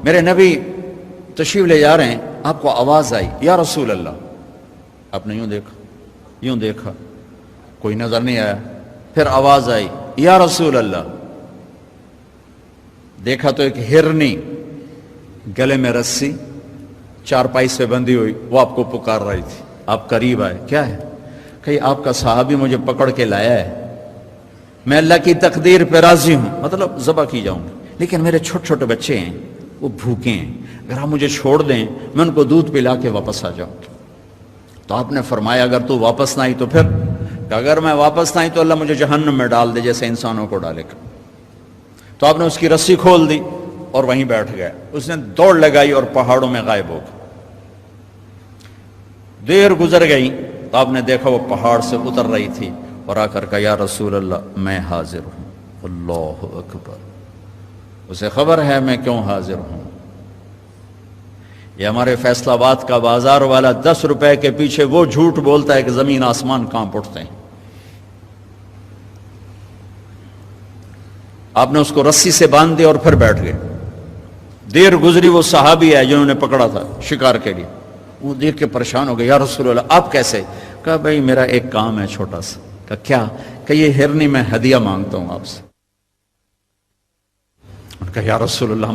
میرے نبی تشریف لے جا رہے ہیں، آپ کو آواز آئی یا رسول اللہ، آپ نے یوں دیکھا کوئی نظر نہیں آیا، پھر آواز آئی یا رسول اللہ، دیکھا تو ایک ہرنی گلے میں رسی چارپائی سے بندھی ہوئی وہ آپ کو پکار رہی تھی. آپ قریب آئے، کیا ہے؟ کہ آپ کا صحابی مجھے پکڑ کے لایا ہے، میں اللہ کی تقدیر پہ راضی ہوں، مطلب ذبح کی جاؤں گی، لیکن میرے چھوٹے چھوٹے بچے ہیں وہ بھوکے ہیں، اگر آپ مجھے چھوڑ دیں میں ان کو دودھ پلا کے واپس آ جاؤں. تو آپ نے فرمایا اگر تو واپس نہ آئی تو پھر، کہ اگر میں واپس نہ آئی تو اللہ مجھے جہنم میں ڈال دے جیسے انسانوں کو ڈالے گا. تو آپ نے اس کی رسی کھول دی اور وہیں بیٹھ گئے. اس نے دوڑ لگائی اور پہاڑوں میں غائب ہو گئی. دیر گزر گئی تو آپ نے دیکھا وہ پہاڑ سے اتر رہی تھی اور آ کر کہا یا رسول اللہ میں حاضر ہوں. اللہ اکبر. اسے خبر ہے میں کیوں حاضر ہوں. یہ ہمارے فیصل آباد کا بازار والا 10 روپے کے پیچھے وہ جھوٹ بولتا ہے کہ زمین آسمان کانپ اٹھتے ہیں. آپ نے اس کو رسی سے باندھ دیا اور پھر بیٹھ گئے. دیر گزری وہ صحابی ہے جنہوں نے پکڑا تھا شکار کے لیے، وہ دیکھ کے پریشان ہو گئے یا رسول اللہ آپ کیسے؟ کہا بھائی میرا ایک کام ہے چھوٹا سا. کہا کیا؟ کہ یہ ہرنی میں ہدیہ مانگتا ہوں آپ سے. کہا یا رسول اللہ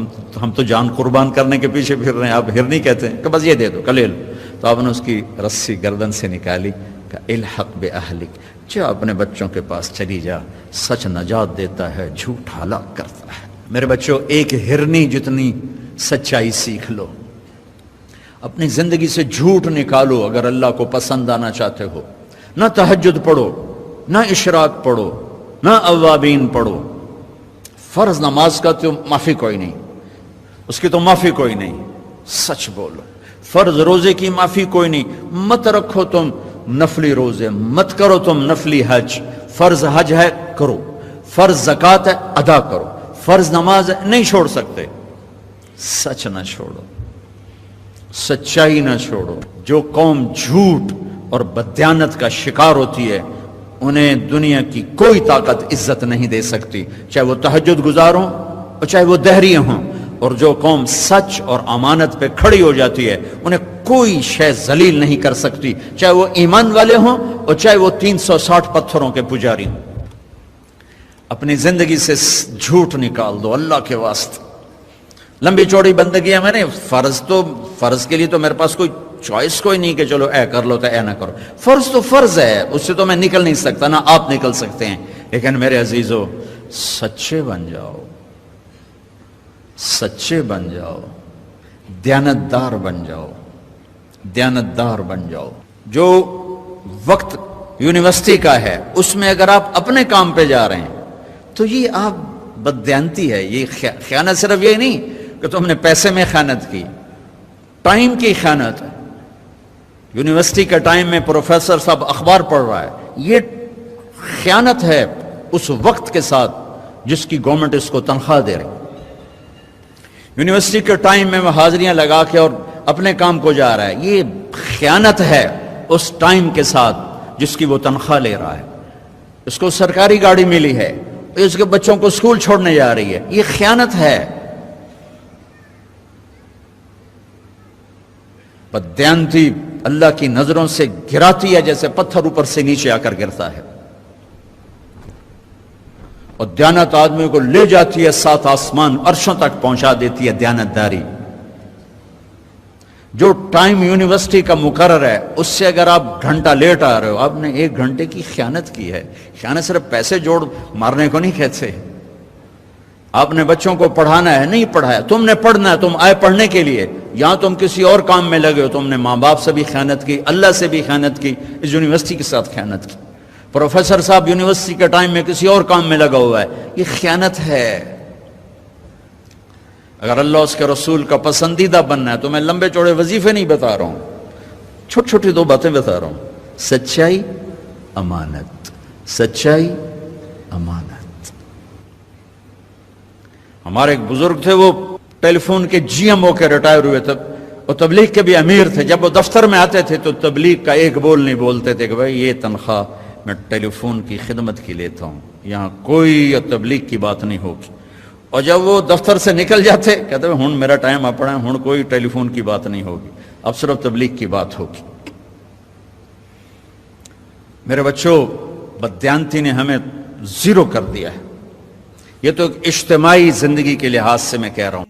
ہم تو جان قربان کرنے کے پیچھے پھر رہے ہیں، آپ ہرنی کہتے ہیں؟ کہ بس یہ دے دو، لے لو. تو آپ نے اس کی رسی گردن سے نکالی، کہ الحق باہلک، جا اپنے بچوں کے پاس چلی جا، سچ نجات دیتا ہے، جھوٹ ہلاک کرتا ہے. میرے بچوں ایک ہرنی جتنی سچائی سیکھ لو، اپنی زندگی سے جھوٹ نکالو اگر اللہ کو پسند آنا چاہتے ہو. نہ تہجد پڑھو، نہ اشراق پڑھو، نہ اوابین پڑھو. فرض نماز کا تو معافی کوئی نہیں، اس کی تو معافی کوئی نہیں، سچ بولو. فرض روزے کی معافی کوئی نہیں، مت رکھو تم نفلی روزے، مت کرو تم نفلی حج. فرض حج ہے کرو، فرض زکوٰۃ ہے ادا کرو، فرض نماز ہے نہیں چھوڑ سکتے. سچ نہ چھوڑو، سچائی نہ چھوڑو. جو قوم جھوٹ اور بددیانت کا شکار ہوتی ہے انہیں دنیا کی کوئی طاقت عزت نہیں دے سکتی، چاہے وہ تہجد گزار ہوں اور چاہے وہ دہریے ہوں. اور جو قوم سچ اور امانت پہ کھڑی ہو جاتی ہے انہیں کوئی شے ذلیل نہیں کر سکتی، چاہے وہ ایمان والے ہوں اور چاہے وہ 360 پتھروں کے پجاری ہوں. اپنی زندگی سے جھوٹ نکال دو اللہ کے واسطے. لمبی چوڑی بندگی ہے، میں نے فرض کے لیے تو میرے پاس کوئی چوائس کوئی نہیں کہ چلو اے کر لو تو اے نہ کرو. فرض تو فرض ہے، اس سے تو میں نکل نہیں سکتا، نہ آپ نکل سکتے ہیں. لیکن میرے عزیزو سچے بن جاؤ، سچے بن جاؤ، دیانتدار بن جاؤ، دیانتدار بن جاؤ. جو وقت یونیورسٹی کا ہے اس میں اگر آپ اپنے کام پہ جا رہے ہیں تو یہ آپ بددیانتی ہے. یہ خیانت صرف یہ نہیں کہ تم نے پیسے میں خیانت کی، ٹائم کی خیانت ہے. یونیورسٹی کا ٹائم میں پروفیسر صاحب اخبار پڑھ رہا ہے، یہ خیانت ہے اس وقت کے ساتھ جس کی گورنمنٹ اس کو تنخواہ دے رہی. یونیورسٹی کے ٹائم میں وہ حاضریاں لگا کے اور اپنے کام کو جا رہا ہے، یہ خیانت ہے اس ٹائم کے ساتھ جس کی وہ تنخواہ لے رہا ہے. اس کو سرکاری گاڑی ملی ہے، اس کے بچوں کو اسکول چھوڑنے جا رہی ہے، یہ خیانت ہے. بددیانتی اللہ کی نظروں سے گراتی ہے جیسے پتھر اوپر سے نیچے آ کر گرتا ہے، اور دیانت آدمی کو لے جاتی ہے 7 آسمان عرشوں تک پہنچا دیتی ہے. دیانتداری جو ٹائم یونیورسٹی کا مقرر ہے اس سے اگر آپ گھنٹہ لیٹ آ رہے ہو آپ نے 1 گھنٹے کی خیانت کی ہے. خیانت صرف پیسے جوڑ مارنے کو نہیں کہتے. آپ نے بچوں کو پڑھانا ہے، نہیں پڑھایا، تم نے پڑھنا ہے، تم آئے پڑھنے کے لیے، یہاں تم کسی اور کام میں لگے ہو. تم نے ماں باپ سے بھی خیانت کی، اللہ سے بھی خیانت کی، اس یونیورسٹی کے ساتھ خیانت کی. پروفیسر صاحب یونیورسٹی کے ٹائم میں کسی اور کام میں لگا ہوا ہے، یہ خیانت ہے. اگر اللہ اس کے رسول کا پسندیدہ بننا ہے تو میں لمبے چوڑے وظیفے نہیں بتا رہا ہوں، چھوٹی چھوٹی 2 باتیں بتا رہا ہوں. سچائی، امانت، سچائی، امانت. ہمارے ایک بزرگ تھے، وہ ٹیلی فون کے جی ایم ہو کے ریٹائر ہوئے تھے، وہ تبلیغ کے بھی امیر تھے. جب وہ دفتر میں آتے تھے تو تبلیغ کا ایک بول نہیں بولتے تھے کہ بھائی یہ تنخواہ میں ٹیلی فون کی خدمت کی لیتا ہوں، یہاں کوئی تبلیغ کی بات نہیں ہوگی. اور جب وہ دفتر سے نکل جاتے کہتے ہیں ہن میرا ٹائم اپنا ہے، ہن کوئی ٹیلی فون کی بات نہیں ہوگی، اب صرف تبلیغ کی بات ہوگی۔ میرے بچوں، بددیانتی نے ہمیں زیرو کر دیا ہے۔ یہ تو ایک اجتماعی زندگی کے لحاظ سے میں کہہ رہا ہوں۔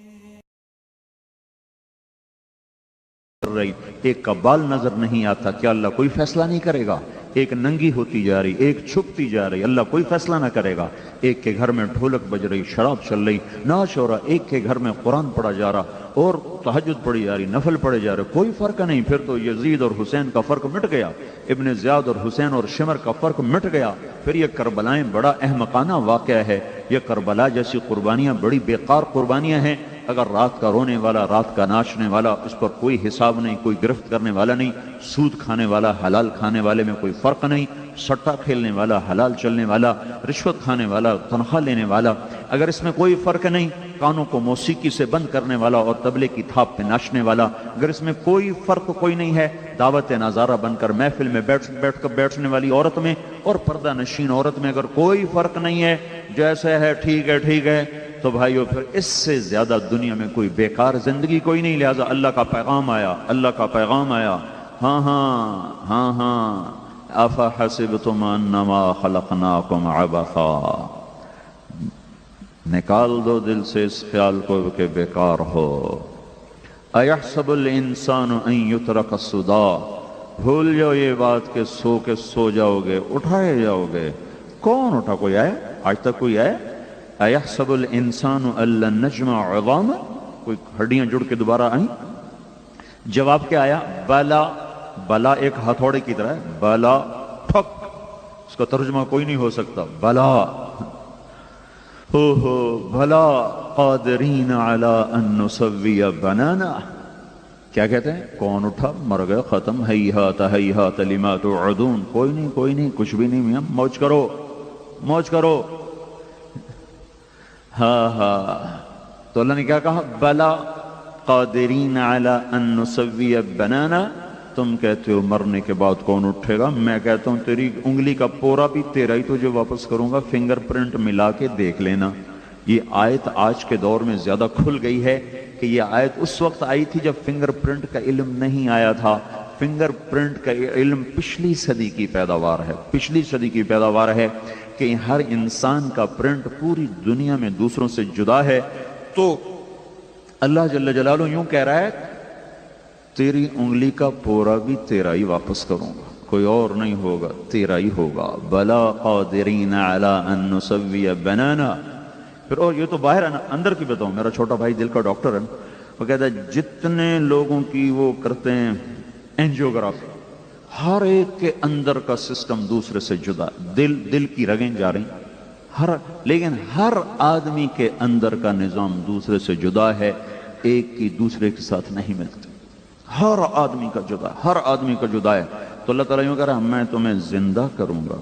ایک کا بال نظر نہیں آتا، کیا اللہ کوئی فیصلہ نہیں کرے گا؟ ایک ننگی ہوتی جا رہی، ایک چھپتی جا رہی، اللہ کوئی فیصلہ نہ کرے گا؟ ایک کے گھر میں ڈھولک بج رہی، شراب چل رہی، ناچ ہو رہا، ایک کے گھر میں قرآن پڑھا جا رہا اور تہجد پڑھی جا رہی، نفل پڑھے جا رہے، کوئی فرق نہیں۔ پھر تو یزید اور حسین کا فرق مٹ گیا، ابن زیاد اور حسین اور شمر کا فرق مٹ گیا۔ پھر یہ کربلائیں بڑا احمقانہ واقعہ ہے، یہ کربلا جیسی قربانیاں بڑی بیکار قربانیاں ہیں۔ اگر رات کا رونے والا، رات کا ناچنے والا، اس پر کوئی حساب نہیں، کوئی گرفت کرنے والا نہیں، سود کھانے والا، حلال کھانے والے میں کوئی فرق نہیں، سٹا کھیلنے والا، حلال چلنے والا، رشوت کھانے والا، تنخواہ لینے والا، اگر اس میں کوئی فرق نہیں، کانوں کو موسیقی سے بند کرنے والا اور طبلے کی تھاپ پہ ناچنے والا، اگر اس میں کوئی فرق کوئی نہیں ہے، دعوت نظارہ بن کر محفل میں بیٹھنے والی عورت میں اور پردہ نشین عورت میں اگر کوئی فرق نہیں ہے، جیسے ہے ٹھیک ہے ٹھیک ہے، تو بھائیو پھر اس سے زیادہ دنیا میں کوئی بیکار زندگی کوئی نہیں۔ لہذا اللہ کا پیغام آیا، اللہ کا پیغام آیا، ہاں ہاں ہاں ہاں، افحسبتم انما خلقناکم عبثا، نکال دو دل سے اس خیال کو کہ بیکار ہو۔ ایحسب الانسان ان یترک سدی، بھول جاؤ یہ بات کہ سو کے سو جاؤ گے، اٹھائے جاؤ گے۔ کون اٹھا؟ کوئی آئے؟ آج تک کوئی آئے؟ ایحسب الانسان ان لن نجمع عظامہ، کوئی ہڈیاں جڑ کے دوبارہ آئیں؟ جواب کیا آیا؟ بلا۔ بلا ایک ہتھوڑے کی طرح ہے، بلا ٹھک، اس کا ترجمہ کوئی نہیں ہو سکتا، بلا ہو بھلا قادرین علی ان نسوی بنانا۔ کیا کہتے ہیں؟ کون اٹھا؟ مر گئے، ختم، ہیہات ہیہات لما توعدون۔ کوئی نہیں کوئی نہیں، کچھ بھی نہیں میاں، موج کرو موج کرو۔ ہاں ہاں، تو اللہ نے کیا کہا؟ بلا قادرین علی ان نسوی بنانا۔ تم کہتے ہو مرنے کے بعد کون اٹھے گا، میں کہتا ہوں تیری انگلی کا پورا بھی تیرا ہی تجھے واپس کروں گا، فنگر پرنٹ ملا کے دیکھ لینا۔ یہ آیت آج کے دور میں زیادہ کھل گئی ہے کہ یہ آیت اس وقت آئی تھی جب فنگر پرنٹ کا علم نہیں آیا تھا۔ فنگر پرنٹ کا علم پچھلی صدی کی پیداوار ہے، پچھلی صدی کی پیداوار ہے کہ ہر انسان کا پرنٹ پوری دنیا میں دوسروں سے جدا ہے۔ تو اللہ جل جلالہ یوں کہہ رہا ہے تیری انگلی کا پورا بھی تیرا ہی واپس کروں گا، کوئی اور نہیں ہوگا، تیرا ہی ہوگا۔ بلا قادرین علی ان نسوی بنانا۔ پھر اور یہ تو باہر ہے نا، اندر کی بتاؤں، میرا چھوٹا بھائی دل کا ڈاکٹر ہے، وہ کہتا ہے جتنے لوگوں کی وہ کرتے ہیں اینجیوگرافی، ہر ایک کے اندر کا سسٹم دوسرے سے جدا، دل کی رگیں جا رہی، لیکن ہر آدمی کے اندر کا نظام دوسرے سے جدا ہے، ایک کی دوسرے کے ساتھ نہیں ملتی، ہر آدمی کا جدا، ہر آدمی کا جدا ہے۔ تو اللہ تعالیٰ یوں کہہ رہا ہے میں تمہیں زندہ کروں گا،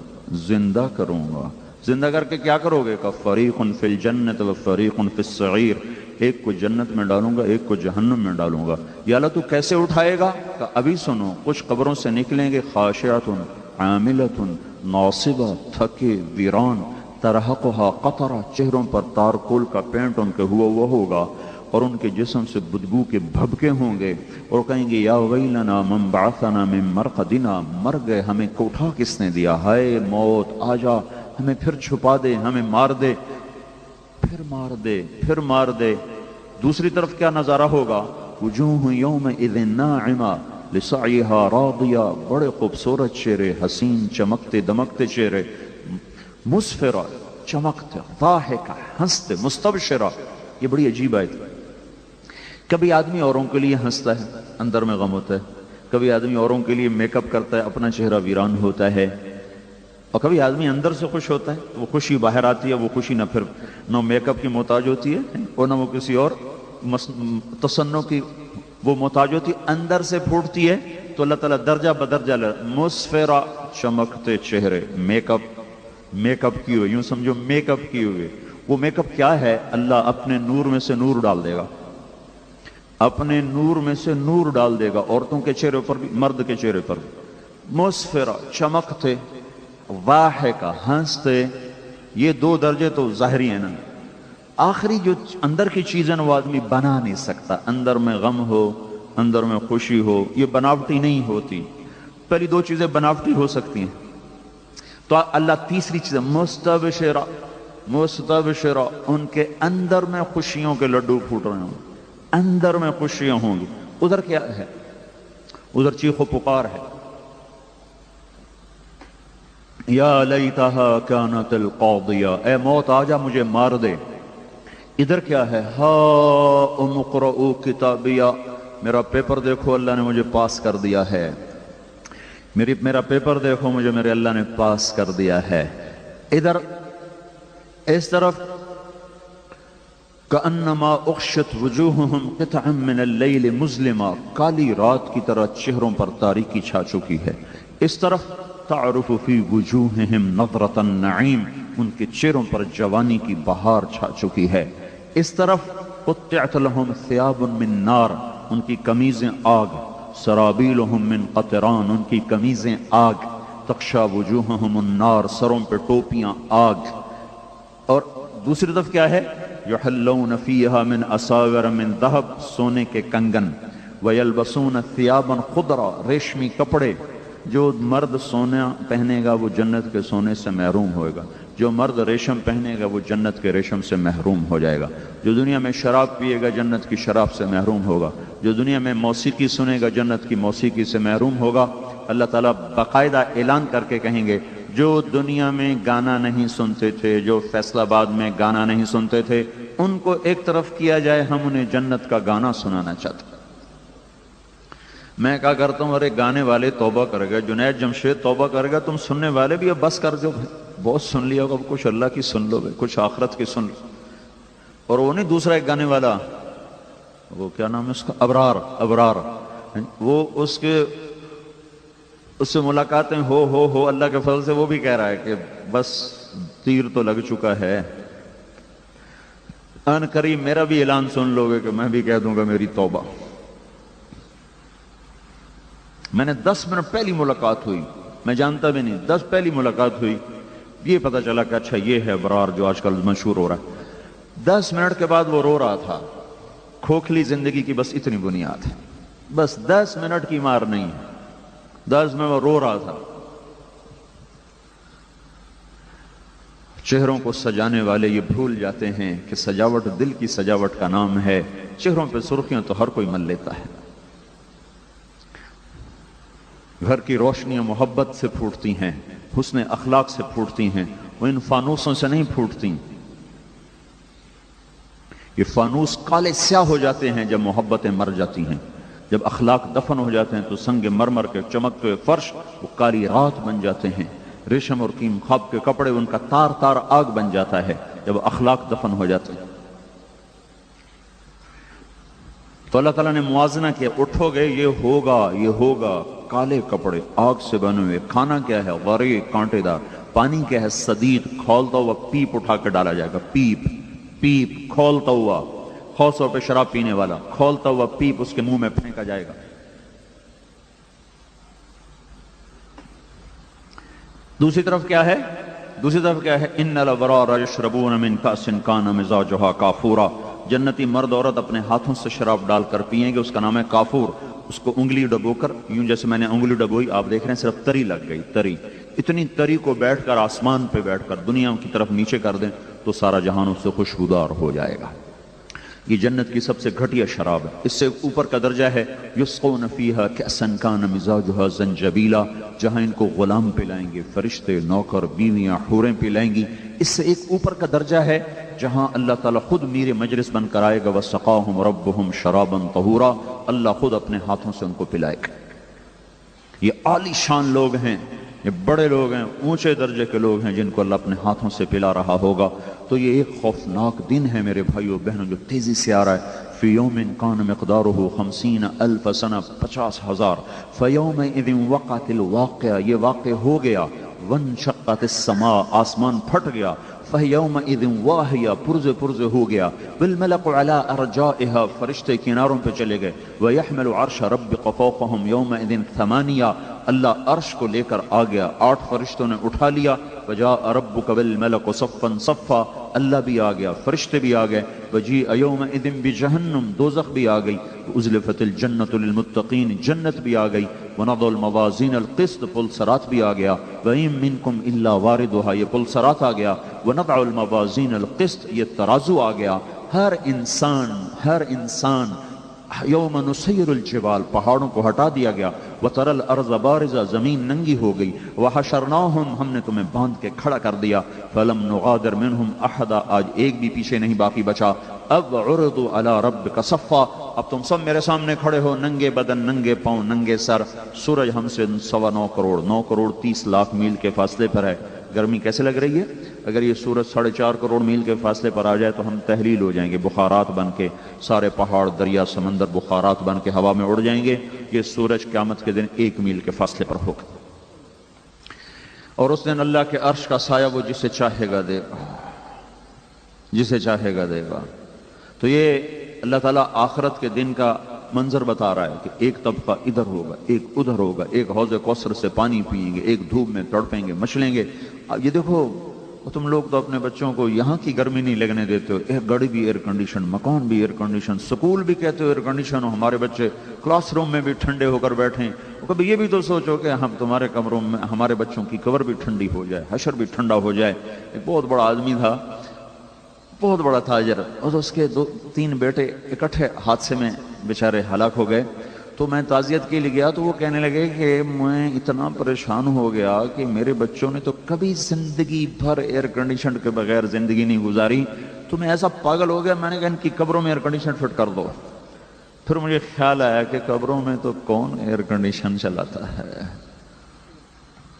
زندہ کروں گا۔ زندہ کر کے کیا کرو گے؟ کہ فریق فی الجنت و فریق فی السعیر، ایک کو جنت میں ڈالوں گا، ایک کو جہنم میں ڈالوں گا۔ یا اللہ تو کیسے اٹھائے گا؟ کہ ابھی سنو، کچھ قبروں سے نکلیں گے خاشعۃ عاملۃ ناصبہ، تھکے ویران، ترہقھا قطرہ، چہروں پر تارکول کا پینٹ ان کے ہوا ہوگا اور ان کے جسم سے بدبو کے بھبکے ہوں گے اور کہیں گے یا ویلنا من بعثنا من مرقدنا، مر گئے، ہمیں اٹھا کس نے دیا، ہائے موت آ جا، ہمیں پھر چھپا دے، ہمیں مار دے، پھر مار دے، پھر مار دے۔ دوسری طرف کیا نظارہ ہوگا؟ وجوہ یومئذ ناعمہ لسعیہا راضیہ، بڑے خوبصورت چہرے، حسین چمکتے دمکتے چہرے، مسفرہ، چمکتے، ضاحکہ، ہنستے، مستبشرہ۔ یہ بڑی عجیب آیت ہے۔ کبھی آدمی اوروں کے لیے ہنستا ہے، اندر میں غم ہوتا ہے، کبھی آدمی اوروں کے لیے میک اپ کرتا ہے، اپنا چہرہ ویران ہوتا ہے، اور کبھی آدمی اندر سے خوش ہوتا ہے، وہ خوشی باہر آتی ہے، وہ خوشی نہ پھر نہ میک اپ کی محتاج ہوتی ہے اور نہ وہ کسی اور تصنع کی وہ محتاج ہوتی ہے، اندر سے پھوٹتی ہے۔ تو اللہ تعالیٰ درجہ بدرجہ مسفرہ، چمکتے چہرے، میک اپ کیے ہوئے، یوں سمجھو میک اپ کیے ہوئے۔ وہ میک اپ کیا ہے؟ اللہ اپنے نور میں سے نور ڈال دے گا، اپنے نور میں سے نور ڈال دے گا، عورتوں کے چہرے پر بھی، مرد کے چہرے پر بھی، مسفرہ، چمکتے، ضاحکہ، ہنستے۔ یہ دو درجے تو ظاہری ہیں نا، آخری جو اندر کی چیزیں وہ آدمی بنا نہیں سکتا. اندر میں غم ہو، اندر میں خوشی ہو، یہ بناوٹی نہیں ہوتی. پہلی دو چیزیں بناوٹی ہو سکتی ہیں. تو اللہ تیسری چیز مستبشرہ، مستبشرہ، ان کے اندر میں خوشیوں کے لڈو پھوٹ رہے ہوں، اندر میں خوشیاں ہوں گی. ادھر کیا ہے؟ ادھر چیخ و پکار ہے. یا لیتہا کانت القاضیہ، اے موت آجا مجھے مار دے. ادھر کیا ہے؟ ہاؤم اقرؤوا کتابیہ، میرا پیپر دیکھو اللہ نے مجھے پاس کر دیا ہے. میرا پیپر دیکھو مجھے میرے اللہ نے پاس کر دیا ہے. ادھر اس طرف کأنما اغشت وجوہہم قطعا من اللیل مظلما، کالی رات کی طرح چہروں پر تاریکی چھا چکی ہے. اس طرف تعرف فی وجوہہم نظرۃ النعیم، ان کے چہروں پر جوانی کی بہار چھا چکی ہے. اس طرف قطعت لہم ثیاب من نار، ان کی قمیضیں آگ. سرابیلہم من قطران، ان کی قمیضیں آگ. تخشا وجوہہم النار، سروں پہ ٹوپیاں آگ. اور دوسری طرف کیا ہے؟ یحلون فیہا من اساور من ذہب، سونے کے کنگن. ویلبسون ثیابا خضرا، ریشمی کپڑے. جو مرد سونا پہنے گا وہ جنت کے سونے سے محروم ہوئے گا، جو مرد ریشم پہنے گا وہ جنت کے ریشم سے محروم ہو جائے گا. جو دنیا میں شراب پیے گا جنت کی شراب سے محروم ہوگا. جو دنیا میں موسیقی سنے گا جنت کی موسیقی سے محروم ہوگا. اللہ تعالیٰ باقاعدہ اعلان کر کے کہیں گے جو دنیا میں گانا نہیں سنتے تھے، جو فیصل آباد میں گانا نہیں سنتے تھے، ان کو ایک طرف کیا جائے، ہم انہیں جنت کا گانا سنانا چاہتے ہیں. میں کہا کرتا ہوں ارے گانے والے توبہ کرے گا، جنید جمشید توبہ کرے گا، تم سننے والے بھی اب بس کر دو. بہت سن لیا ہوگا، کچھ اللہ کی سن لو، کچھ آخرت کی سن لو. اور وہ نہیں دوسرا ایک گانے والا، وہ کیا نام ہے اس کا، ابرار. ابرار وہ اس سے ملاقاتیں ہو اللہ کے فضل سے وہ بھی کہہ رہا ہے کہ بس تیر تو لگ چکا ہے. ان قریب میرا بھی اعلان سن لو گے کہ میں بھی کہہ دوں گا میری توبہ. میں نے 10 منٹ پہلی ملاقات ہوئی، میں جانتا بھی نہیں، 10 پہلی ملاقات ہوئی، یہ پتا چلا کہ اچھا یہ ہے ابرار جو آج کل مشہور ہو رہا ہے. 10 منٹ کے بعد وہ رو رہا تھا. کھوکھلی زندگی کی بس اتنی بنیاد ہے، بس 10 منٹ کی مار نہیں ہے. 10 میں وہ رو رہا تھا. چہروں کو سجانے والے یہ بھول جاتے ہیں کہ سجاوٹ دل کی سجاوٹ کا نام ہے. چہروں پہ سرخیاں تو ہر کوئی مل لیتا ہے. گھر کی روشنیاں محبت سے پھوٹتی ہیں، حسن اخلاق سے پھوٹتی ہیں، وہ ان فانوسوں سے نہیں پھوٹتی. یہ فانوس کالے سیاہ ہو جاتے ہیں جب محبتیں مر جاتی ہیں. جب اخلاق دفن ہو جاتے ہیں تو سنگ مرمر کے چمکتے ہوئے فرش وہ کالی رات بن جاتے ہیں. ریشم اور کیم خواب کے کپڑے ان کا تار تار آگ بن جاتا ہے جب اخلاق دفن ہو جاتے ہیں. تو اللہ تعالیٰ نے موازنہ کیا، اٹھو گے یہ ہوگا. کالے کپڑے آگ سے بنے ہوئے. کھانا کیا ہے؟ غری کانٹے دار. پانی کیا ہے؟ سدید کھولتا ہوا پیپ اٹھا کے ڈالا جائے گا. پیپ کھولتا ہوا، خوصوں پہ شراب پینے والا، کھولتا ہوا پیپ اس کے منہ میں پھینکا جائے گا. دوسری طرف کیا ہے؟ ان الابرار یشربون من کأس کان مزاجها کافورا. جنتی مرد عورت اپنے ہاتھوں سے شراب ڈال کر پیئیں گے، اس کا نام ہے کافور. اس کو انگلی ڈبو کر، یوں جیسے میں نے انگلی ڈبوئی، آپ دیکھ رہے ہیں صرف تری لگ گئی. تری، اتنی تری کو بیٹھ کر آسمان پہ بیٹھ کر دنیا کی طرف نیچے کر دیں تو سارا جہان اس سے خوشبودار ہو جائے گا. یہ جنت کی سب سے گھٹیا شراب ہے. اس سے اوپر کا درجہ ہے یسقون فیہا کأسا کان مزاجها زنجبیلا. جہاں ان کو غلام پلائیں گے، فرشتے، نوکر، بیویاں، حوریں پلائیں گی. اس سے ایک اوپر کا درجہ ہے جہاں اللہ تعالیٰ خود میر مجلس بن کر آئے گا. وسقاہم ربہم شرابا طہورا. اللہ خود اپنے ہاتھوں سے ان کو پلائے گا. یہ عالی شان لوگ ہیں، یہ بڑے لوگ ہیں، اونچے درجے کے لوگ ہیں جن کو اللہ اپنے ہاتھوں سے پلا رہا ہوگا. تو یہ ایک خوفناک دن ہے میرے بھائیو بہنوں جو تیزی سے آ رہا ہے. فی یوم کان مقدارہ 50,000 سنہ، 50,000. فیومئذ وقعت الواقعہ، یہ واقع ہو گیا. وانشقت السماء، آسمان پھٹ گیا. فیومئذ واہیہ، پرزے پرزے ہو گیا. والملک علی ارجائها، فرشتے کناروں پہ چلے گئے. ویحمل عرش ربک فوقہم یومئذ 8. اللہ عرش کو لے کر آ گیا، 8 فرشتوں نے اٹھا لیا وجاء ربک والملک صفا صفا، اللہ بھی آ گیا، فرشتے بھی آ گئے، وجیء یومئذ بجہنم، دوزخ بھی آ گئی، ازلفت الجنۃ للمتقین، جنت بھی آ گئی، ونضع الموازین القسط، پل صراط بھی آ گیا، وَإِن مِّنكُمْ إِلَّا وَارِدُهَا، یہ پل صراط آ گیا، ونضع الموازین القسط، یہ ترازو آ گیا، ہر انسان یوم نسیر الجبال، پہاڑوں کو ہٹا دیا گیا، وتری الارض بارزہ، زمین ننگی ہو گئی، وحشرناہم، ہم نے تمہیں باندھ کے کھڑا کر دیا، فلم نغادر منہم احدا، آج ایک بھی پیچھے نہیں باقی بچا، اب عرضوا علی ربک صفا، اب تم سب میرے سامنے کھڑے ہو، ننگے بدن، ننگے پاؤں، ننگے سر، سورج ہم سے 9.25 کروڑ 9 کروڑ 30 لاکھ میل کے فاصلے پر ہے، گرمی کیسے لگ رہی ہے؟ اگر یہ سورج 4.5 کروڑ میل کے فاصلے پر آ جائے تو ہم تحلیل ہو جائیں گے، بخارات بن کے، سارے پہاڑ دریا سمندر بخارات بن کے ہوا میں اڑ جائیں گے، یہ سورج قیامت کے دن 1 میل کے فاصلے پر ہوگا، اور اس دن اللہ کے عرش کا سایہ وہ جسے چاہے گا دے گا، جسے چاہے گا دے گا۔ تو یہ اللہ تعالیٰ آخرت کے دن کا منظر بتا رہا ہے کہ ایک طبقہ ادھر ہوگا، ایک ادھر ہوگا، ایک حوض کوثر سے پانی پئیں گے، ایک دھوپ میں تڑپیں گے، مچلیں گے۔ یہ دیکھو تم لوگ تو اپنے بچوں کو یہاں کی گرمی نہیں لگنے دیتے ہو، ایک گاڑی بھی ایئر کنڈیشن، مکان بھی ایئر کنڈیشن، سکول بھی کہتے ہو ایئر کنڈیشن ہو، ہمارے بچے کلاس روم میں بھی ٹھنڈے ہو کر بیٹھیں، کبھی یہ بھی تو سوچو کہ ہم تمہارے کمروں میں ہمارے بچوں کی قبر بھی ٹھنڈی ہو جائے، حشر بھی ٹھنڈا ہو جائے۔ ایک بہت بڑا آدمی تھا، بہت بڑا تاجر، اور اس کے 2-3 بیٹے اکٹھے حادثے میں بیچارے ہلاک ہو گئے، تو میں تعزیت کے لیے گیا تو وہ کہنے لگے کہ میں اتنا پریشان ہو گیا کہ میرے بچوں نے تو کبھی زندگی بھر ایئر کنڈیشن کے بغیر زندگی نہیں گزاری، تو میں ایسا پاگل ہو گیا، میں نے کہا ان کی قبروں میں ایئر کنڈیشن فٹ کر دو۔ پھر مجھے خیال آیا کہ قبروں میں تو کون ایئر کنڈیشن چلاتا ہے،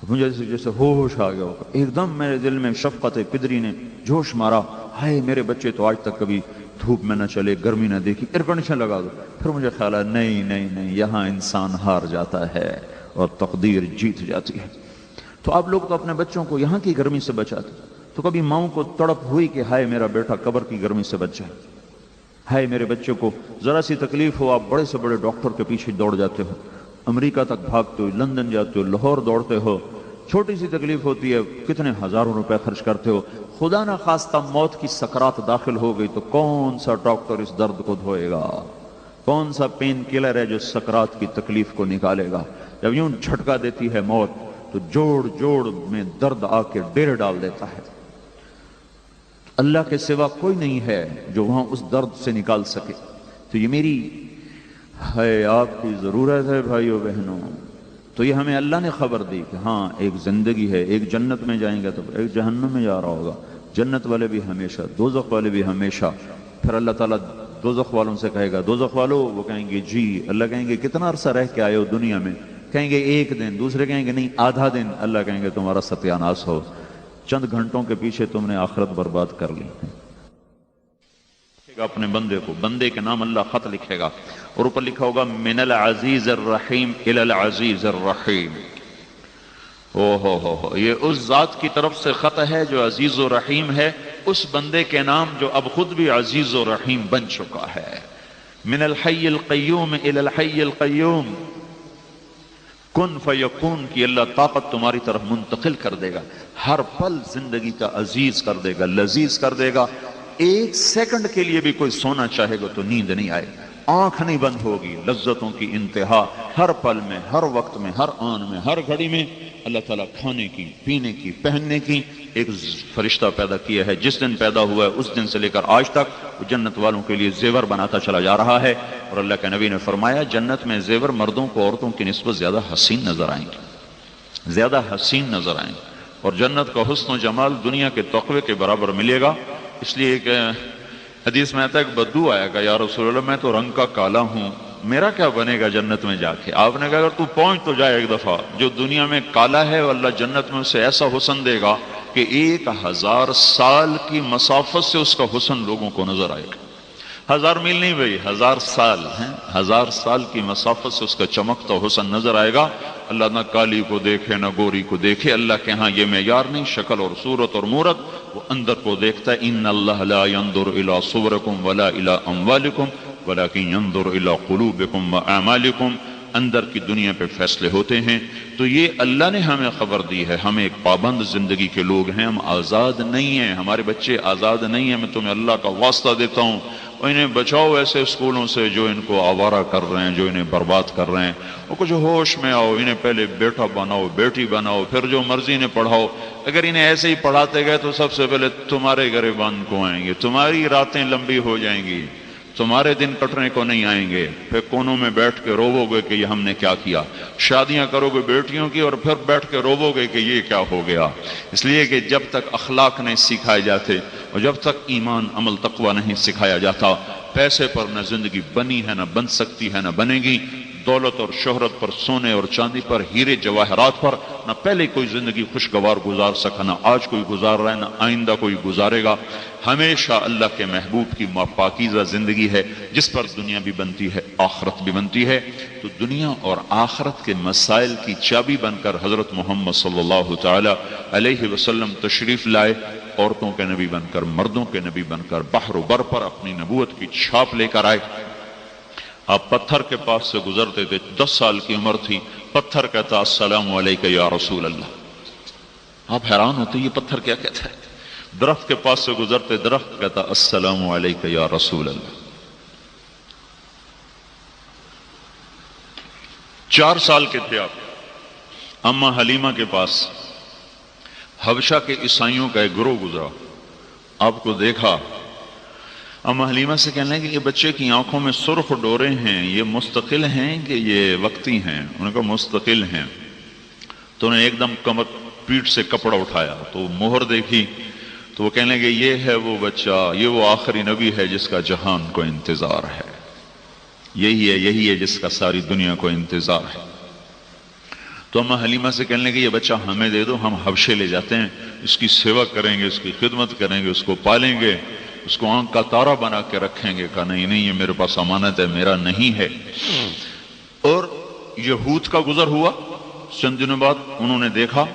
مجھے جیسے ہوش آ گیا، ایک دم میرے دل میں شفقت پدری نے جوش مارا، ہائے میرے بچے تو آج تک کبھی دھوپ میں نہ چلے، گرمی نہ دیکھی، ایئر کنڈیشن لگا دو۔ پھر مجھے خیال ہے نہیں نہیں نہیں، یہاں انسان ہار جاتا ہے اور تقدیر جیت جاتی ہے۔ تو آپ لوگ تو اپنے بچوں کو یہاں کی گرمی سے بچاتے، تو کبھی ماؤں کو تڑپ ہوئی کہ ہائے میرا بیٹا قبر کی گرمی سے بچ جائے، ہائے میرے بچے کو ذرا سی تکلیف ہو، آپ بڑے سے بڑے ڈاکٹر کے پیچھے دوڑ جاتے ہو، امریکہ تک بھاگتے ہو، لندن جاتے ہو، لاہور دوڑتے ہو، چھوٹی سی تکلیف ہوتی ہے کتنے ہزاروں روپے خرچ کرتے ہو، خدا نہ خواستہ موت کی سکرات داخل ہو گئی تو کون سا ڈاکٹر اس درد کو دھوئے گا، کون سا پین کلر ہے جو سکرات کی تکلیف کو نکالے گا؟ جب یوں جھٹکا دیتی ہے موت تو جوڑ جوڑ میں درد آ کے ڈیر ڈال دیتا ہے، اللہ کے سوا کوئی نہیں ہے جو وہاں اس درد سے نکال سکے۔ تو یہ میری ہے آپ کی ضرورت ہے بھائیو بہنوں، تو یہ ہمیں اللہ نے خبر دی کہ ہاں ایک زندگی ہے، ایک جنت میں جائیں گے تو ایک جہنم میں جا رہا ہوگا، جنت والے بھی ہمیشہ، دوزخ والے بھی ہمیشہ۔ پھر اللہ تعالیٰ دوزخ والوں سے کہے گا دوزخ والو، وہ کہیں گے جی، اللہ کہیں گے کتنا عرصہ رہ کے آئے ہو دنیا میں؟ کہیں گے 1 دن، دوسرے کہیں گے نہیں آدھا دن، اللہ کہیں گے تمہارا ستیہ ناس ہو، چند گھنٹوں کے پیچھے تم نے آخرت برباد کر لی۔ اپنے بندے کو، بندے کے نام اللہ خط لکھے گا، اور اوپر لکھا ہوگا من العزیز الرحیم الی العزیز الرحیم۔ ہو یہ اس ذات کی طرف سے خط ہے جو عزیز و رحیم ہے، اس بندے کے نام جو اب خود بھی عزیز و رحیم بن چکا ہے۔ من الحی القیوم الی الحی القیوم، کن فیکون کی اللہ طاقت تمہاری طرف منتقل کر دے گا، ہر پل زندگی کا عزیز کر دے گا، لذیذ کر دے گا۔ 1 سیکنڈ کے لیے بھی کوئی سونا چاہے گا تو نیند نہیں آئے، آنکھ نہیں بند ہوگی، لذتوں کی انتہا، ہر پل میں، ہر وقت میں، ہر آن میں، ہر گھڑی میں اللہ تعالیٰ کھانے کی، پینے کی، پہننے کی ایک فرشتہ پیدا کیا ہے، جس دن پیدا ہوا ہے اس دن سے لے کر آج تک وہ جنت والوں کے لیے زیور بناتا چلا جا رہا ہے۔ اور اللہ کے نبی نے فرمایا جنت میں زیور مردوں کو عورتوں کی نسبت زیادہ حسین نظر آئیں گے، زیادہ حسین نظر آئیں گے، اور جنت کا حسن و جمال دنیا کے تقوی کے برابر ملے گا۔ اس لیے کہ حدیث میں آتا ہے کہ بدو آیا گا، یا رسول اللہ میں تو رنگ کا کالا ہوں، میرا کیا بنے گا جنت میں جا کے؟ آپ نے کہا اگر تو پہنچ تو جائے ایک دفعہ، جو دنیا میں کالا ہے اللہ جنت میں اسے ایسا حسن دے گا کہ 1000 سال کی مسافت سے اس کا حسن لوگوں کو نظر آئے گا۔ 1000 میل نہیں بھائی، 1000 سال ہیں، 1000 سال کی مسافت سے اس کا چمکتا حسن نظر آئے گا۔ اللہ نہ کالی کو دیکھے نہ گوری کو دیکھے، اللہ کے ہاں یہ معیار نہیں، شکل اور صورت اور مورت، وہ اندر کو دیکھتا ہے۔ ان اللہ لا ينظر الى صورکم ولا الى اموالکم ولكن ينظر الى قلوبکم واعمالکم۔ اندر کی دنیا پہ فیصلے ہوتے ہیں. تو یہ اللہ نے ہمیں خبر دی ہے. ہم ایک پابند زندگی کے لوگ ہیں, ہم آزاد نہیں ہیں, ہمارے بچے آزاد نہیں ہیں. میں تمہیں اللہ کا واسطہ دیتا ہوں, اور انہیں بچاؤ ایسے اسکولوں سے جو ان کو آوارہ کر رہے ہیں, جو انہیں برباد کر رہے ہیں. اور کچھ ہوش میں آؤ, انہیں پہلے بیٹا بناؤ, بیٹی بناؤ, پھر جو مرضی انہیں پڑھاؤ. اگر انہیں ایسے ہی پڑھاتے گئے تو سب سے پہلے تمہارے گریبان کو آئیں گے, تمہاری راتیں لمبی ہو جائیں گی, تمہارے دن کٹنے کو نہیں آئیں گے. پھر کونوں میں بیٹھ کے روو گے کہ یہ ہم نے کیا کیا. شادیاں کرو گے بیٹیوں کی, اور پھر بیٹھ کے روو گے کہ یہ کیا ہو گیا. اس لیے کہ جب تک اخلاق نہیں سکھائے جاتے, اور جب تک ایمان عمل تقوی نہیں سکھایا جاتا, پیسے پر نہ زندگی بنی ہے, نہ بن سکتی ہے, نہ بنے گی. دولت اور شہرت پر, سونے اور چاندی پر, ہیرے جواہرات پر نہ پہلے کوئی زندگی خوشگوار گزار سکا, نہ آج کوئی گزار رہا ہے, نہ آئندہ کوئی گزارے گا. ہمیشہ اللہ کے محبوب کی پاکیزہ زندگی ہے جس پر دنیا بھی بنتی ہے, آخرت بھی بنتی ہے. تو دنیا اور آخرت کے مسائل کی چابی بن کر حضرت محمد صلی اللہ تعالی علیہ وسلم تشریف لائے. عورتوں کے نبی بن کر, مردوں کے نبی بن کر, بحر و بر پر اپنی نبوت کی چھاپ لے کر آئے. آپ پتھر کے پاس سے گزرتے تھے, 10 سال کی عمر تھی. پتھر کہتا السلام علیکہ یا رسول اللہ. آپ حیران ہوتے یہ پتھر کیا کہتا ہے. درخت کے پاس سے گزرتے, درخت کہتا السلام علیکہ یا رسول اللہ. 4 سال کے تھے آپ. اما حلیمہ کے پاس حبشہ کے عیسائیوں کا ایک گروہ گزرا, آپ کو دیکھا. اما حلیمہ سے کہنے لگے کہ یہ بچے کی آنکھوں میں سرخ ڈورے ہیں, یہ مستقل ہیں کہ یہ وقتی ہیں؟ انہوں نے کہا مستقل ہیں. تو انہیں ایک دم کمر پیٹھ سے کپڑا اٹھایا تو مہر دیکھی, تو وہ کہنے لگے یہ ہے وہ بچہ, یہ وہ آخری نبی ہے جس کا جہان کو انتظار ہے, یہی ہے جس کا ساری دنیا کو انتظار ہے. تو اما حلیمہ سے کہنے لگے یہ بچہ ہمیں دے دو, ہم حبشے لے جاتے ہیں, اس کی سیوا کریں گے, اس کی خدمت کریں گے, اس کو پالیں گے, اس کو آنکھ کا تارا بنا کے رکھیں گے. کہا نہیں یہ میرے پاس امانت ہے, میرا نہیں ہے. اور یہود کا گزر ہوا. چند دنوں بعد انہوں نے دیکھا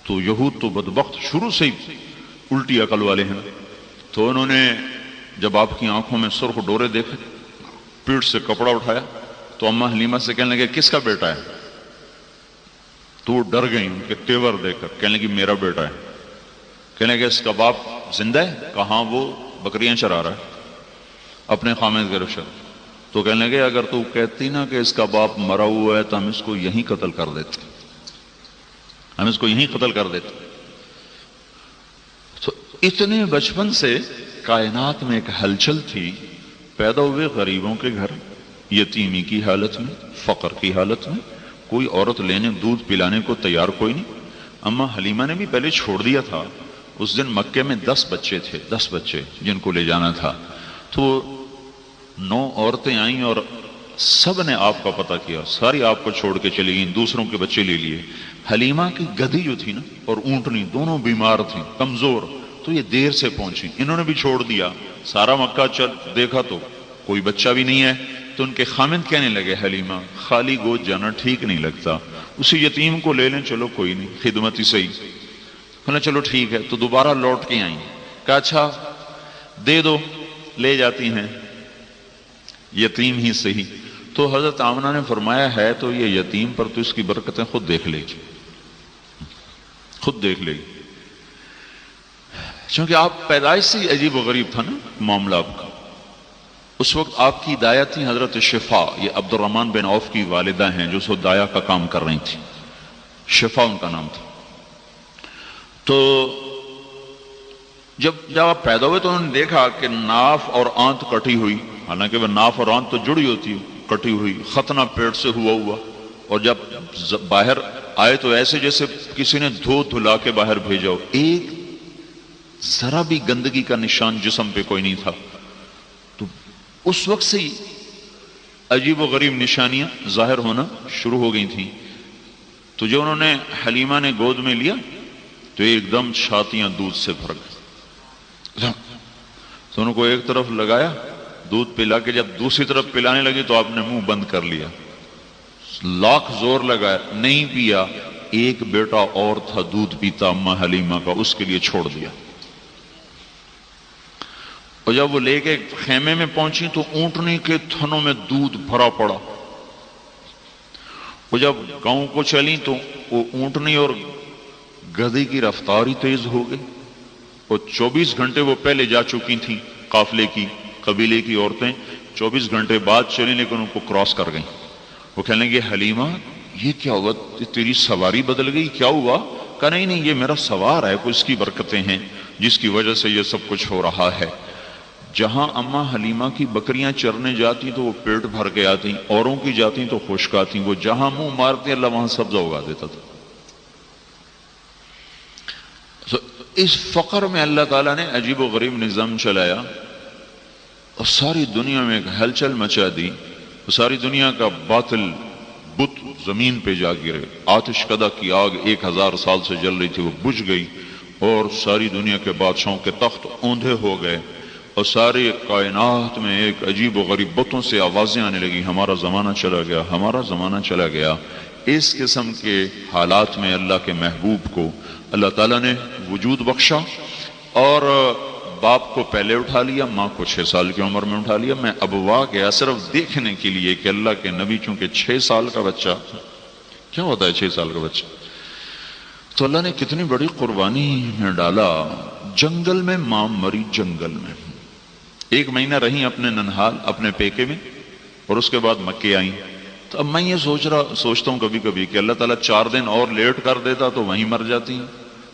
تو یہود تو بدبخت شروع سے ہی الٹی عقل والے ہیں. تو انہوں نے جب آپ کی آنکھوں میں سرخ ڈورے دیکھے, پیٹھ سے کپڑا اٹھایا, تو اما حلیمہ سے کہنے لگے کس کا بیٹا ہے؟ تو وہ ڈر گئی ان کے تیور دیکھ کر. کہنے لگی میرا بیٹا ہے. کہنے لگے اس کا باپ زندہ ہے؟ کہاں, وہ بکریاں چرا رہا ہے اپنے خامد کے رشد. تو کہنے لگے اگر تو کہتی نا کہ اس کا باپ مرا ہوا ہے تو ہم اس کو یہیں قتل کر دیتے, تو اتنے بچپن سے کائنات میں ایک ہلچل تھی. پیدا ہوئے غریبوں کے گھر, یتیمی کی حالت میں, فقر کی حالت میں, کوئی عورت لینے دودھ پلانے کو تیار کوئی نہیں. اما حلیمہ نے بھی پہلے چھوڑ دیا تھا. اس دن مکے میں 10 بچے تھے, 10 بچے جن کو لے جانا تھا. تو 9 عورتیں آئیں اور سب نے آپ کا پتہ کیا, ساری آپ کو چھوڑ کے چلی گئیں, دوسروں کے بچے لے لیے. حلیمہ کی گدھی جو تھی نا اور اونٹنی دونوں بیمار تھیں, کمزور, تو یہ دیر سے پہنچی. انہوں نے بھی چھوڑ دیا. سارا مکہ دیکھا تو کوئی بچہ بھی نہیں ہے. تو ان کے خامند کہنے لگے حلیمہ خالی گود جانا ٹھیک نہیں لگتا, اسی یتیم کو لے لیں. چلو کوئی نہیں, خدمت ہی صحیح. کہنا چلو ٹھیک ہے. تو دوبارہ لوٹ کے آئیں. کہا اچھا دے دو, لے جاتی ہیں, یتیم ہی صحیح. تو حضرت آمنہ نے فرمایا ہے تو یہ یتیم پر تو اس کی برکتیں خود دیکھ لے گی, خود دیکھ لے گی. چونکہ آپ پیدائش سے عجیب و غریب تھا نا معاملہ آپ کا. اس وقت آپ کی دایا تھی حضرت شفا, یہ عبد الرحمن بن عوف کی والدہ ہیں جو سو دایا کا کام کر رہی تھی. شفا ان کا نام تھا. تو جب آپ پیدا ہوئے تو انہوں نے دیکھا کہ ناف اور آنت کٹی ہوئی, حالانکہ وہ ناف اور آنت تو جڑی ہوتی, کٹی ہوئی, ختنہ پیٹ سے ہوا. اور جب باہر آئے تو ایسے جیسے کسی نے دھلا کے باہر بھیجا ہو, ایک ذرا بھی گندگی کا نشان جسم پہ کوئی نہیں تھا. تو اس وقت سے عجیب و غریب نشانیاں ظاہر ہونا شروع ہو گئی تھیں. تو جو انہوں نے حلیمہ نے گود میں لیا تو ایک دم چھاتیاں دودھ سے بھر گئی. تو ان کو ایک طرف لگایا, دودھ پلا کے جب دوسری طرف پلانے لگی تو آپ نے منہ بند کر لیا. لاکھ زور لگایا, نہیں پیا. ایک بیٹا اور تھا دودھ پیتا اما حلیمہ کا, اس کے لیے چھوڑ دیا. اور جب وہ لے کے خیمے میں پہنچی تو اونٹنی کے تھنوں میں دودھ بھرا پڑا. وہ جب گاؤں کو چلی تو وہ اونٹنی اور گدھے کی رفتار ہی تیز ہو گئی، اور 24 گھنٹے وہ پہلے جا چکی تھیں قافلے کی، قبیلے کی عورتیں 24 گھنٹے بعد چلیں لیکن ان کو کراس کر گئیں۔ وہ کہنے لگے حلیمہ یہ کیا ہوا، تیری سواری بدل گئی، کیا ہوا؟ کہا نہیں نہیں، یہ میرا سوار ہے، کوئی اس کی برکتیں ہیں جس کی وجہ سے یہ سب کچھ ہو رہا ہے۔ جہاں اماں حلیمہ کی بکریاں چرنے جاتی تو وہ پیٹ بھر کے آتی، اوروں کی جاتی تو خشک آتی، وہ جہاں منہ مارتی اللہ وہاں سبزہ اگا دیتا تھا۔ اس فقر میں اللہ تعالیٰ نے عجیب و غریب نظام چلایا اور ساری دنیا میں ایک ہلچل مچا دی، ساری دنیا کا باطل بت زمین پہ جا گرے، آتش کدہ کی آگ 1000 سال سے جل رہی تھی وہ بجھ گئی، اور ساری دنیا کے بادشاہوں کے تخت اوندھے ہو گئے، اور ساری کائنات میں ایک عجیب و غریب بتوں سے آوازیں آنے لگی، ہمارا زمانہ چلا گیا، ہمارا زمانہ چلا گیا۔ اس قسم کے حالات میں اللہ کے محبوب کو اللہ تعالیٰ نے وجود بخشا، اور باپ کو پہلے اٹھا لیا، ماں کو 6 سال کی عمر میں اٹھا لیا۔ میں ابوا گیا صرف دیکھنے کے لیے کہ اللہ کے نبی چونکہ 6 سال کا بچہ، کیا ہوتا ہے 6 سال کا بچہ، تو اللہ نے کتنی بڑی قربانی میں ڈالا۔ جنگل میں ماں مری، جنگل میں 1 مہینہ رہیں اپنے ننہال اپنے پیکے میں، اور اس کے بعد مکے آئیں۔ تو اب میں یہ سوچتا ہوں کبھی کبھی کہ اللہ تعالیٰ 4 دن اور لیٹ کر دیتا تو وہیں مر جاتی،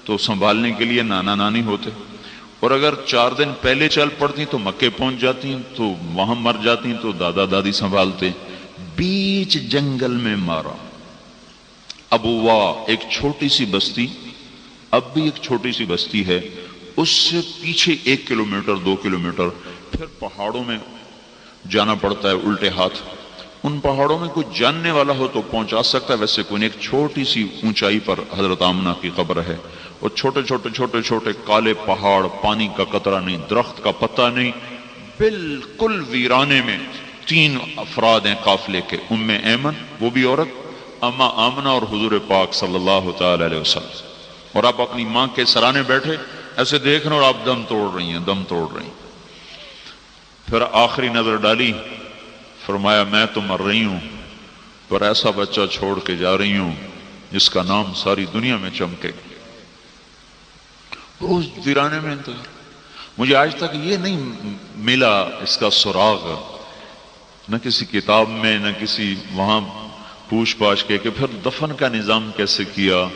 تو سنبھالنے کے لیے نانا نانی ہوتے، اور اگر 4 دن پہلے چل پڑتی تو مکے پہنچ جاتی تو وہاں مر جاتی تو دادا دادی سنبھالتے۔ بیچ جنگل میں مارا۔ ابوا ایک چھوٹی سی بستی، اب بھی ایک چھوٹی سی بستی ہے، اس سے پیچھے 1 کلومیٹر 2 کلومیٹر پھر پہاڑوں میں جانا پڑتا ہے الٹے ہاتھ۔ ان پہاڑوں میں کوئی جاننے والا ہو تو پہنچا سکتا ہے، ویسے کوئی نہیں۔ ایک چھوٹی سی اونچائی پر حضرت آمنہ کی قبر ہے، اور چھوٹے چھوٹے چھوٹے چھوٹے کالے پہاڑ، پانی کا قطرہ نہیں، درخت کا پتہ نہیں، بالکل ویرانے میں 3 افراد ہیں قافلے کے، ام ایمن وہ بھی عورت، اما آمنہ اور حضور پاک صلی اللہ تعالی علیہ وسلم۔ اور آپ اپنی ماں کے سرانے بیٹھے ایسے دیکھ رہے ہیں اور آپ دم توڑ رہی ہیں، دم توڑ رہی ہیں۔ پھر آخری نظر ڈالی، فرمایا میں تو مر رہی ہوں پر ایسا بچہ چھوڑ کے جا رہی ہوں جس کا نام ساری دنیا میں چمکے۔ روز ویرانے میں انتظار، مجھے آج تک یہ نہیں ملا اس کا سراغ، نہ کسی کتاب میں نہ کسی وہاں پوچھ پاچھ کے کہ پھر دفن کا نظام کیسے کیا،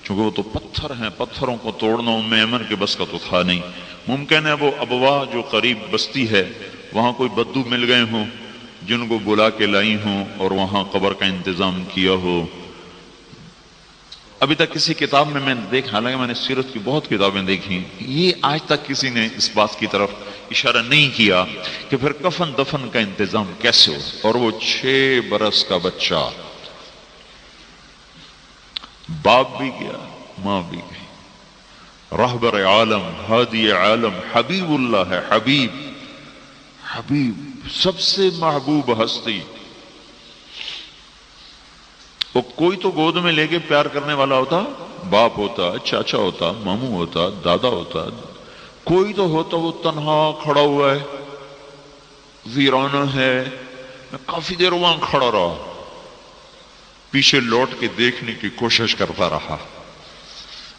چونکہ وہ تو پتھر ہیں، پتھروں کو توڑنا ام ایمن کے بس کا تو تھا نہیں۔ ممکن ہے وہ ابوا جو قریب بستی ہے وہاں کوئی بدو مل گئے ہوں جن کو بلا کے لائی ہوں اور وہاں قبر کا انتظام کیا ہو۔ ابھی تک کسی کتاب میں نے دیکھا، حالانکہ میں نے سیرت کی بہت کتابیں دیکھی، یہ آج تک کسی نے اس بات کی طرف اشارہ نہیں کیا کہ پھر کفن دفن کا انتظام کیسے ہو۔ اور وہ 6 برس کا بچہ، باپ بھی گیا ماں بھی گئی، رہبر عالم، ہادی عالم، حبیب اللہ ہے، حبیب حبیب سب سے محبوب ہستی۔ وہ کوئی تو گود میں لے کے پیار کرنے والا ہوتا، باپ ہوتا، چاچا ہوتا، ماموں ہوتا، دادا ہوتا، کوئی تو ہوتا وہ تنہا کھڑا ہوا ہے، ویرانہ ہے۔ میں کافی دیر وہاں کھڑا رہا، پیچھے لوٹ کے دیکھنے کی کوشش کرتا رہا،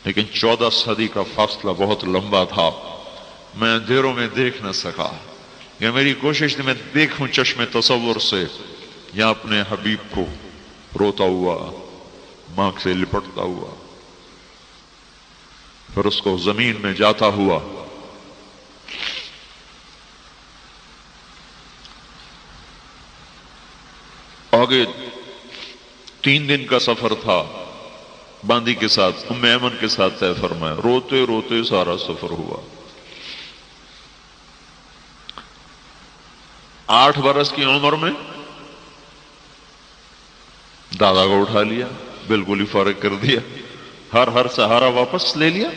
لیکن 14 صدی کا فاصلہ بہت لمبا تھا، میں اندھیروں میں دیکھ نہ سکا۔ یہ میری کوشش تھی میں دیکھوں چشم تصور سے یا اپنے حبیب کو روتا ہوا، ماں سے لپٹتا ہوا، پھر اس کو زمین میں جاتا ہوا۔ آگے 3 دن کا سفر تھا، باندی کے ساتھ ام ایمن کے ساتھ طے فرمایا، روتے روتے سارا سفر ہوا۔ 8 برس کی عمر میں دادا کو اٹھا لیا، بالکل ہی فارغ کر دیا، ہر سہارا واپس لے لیا۔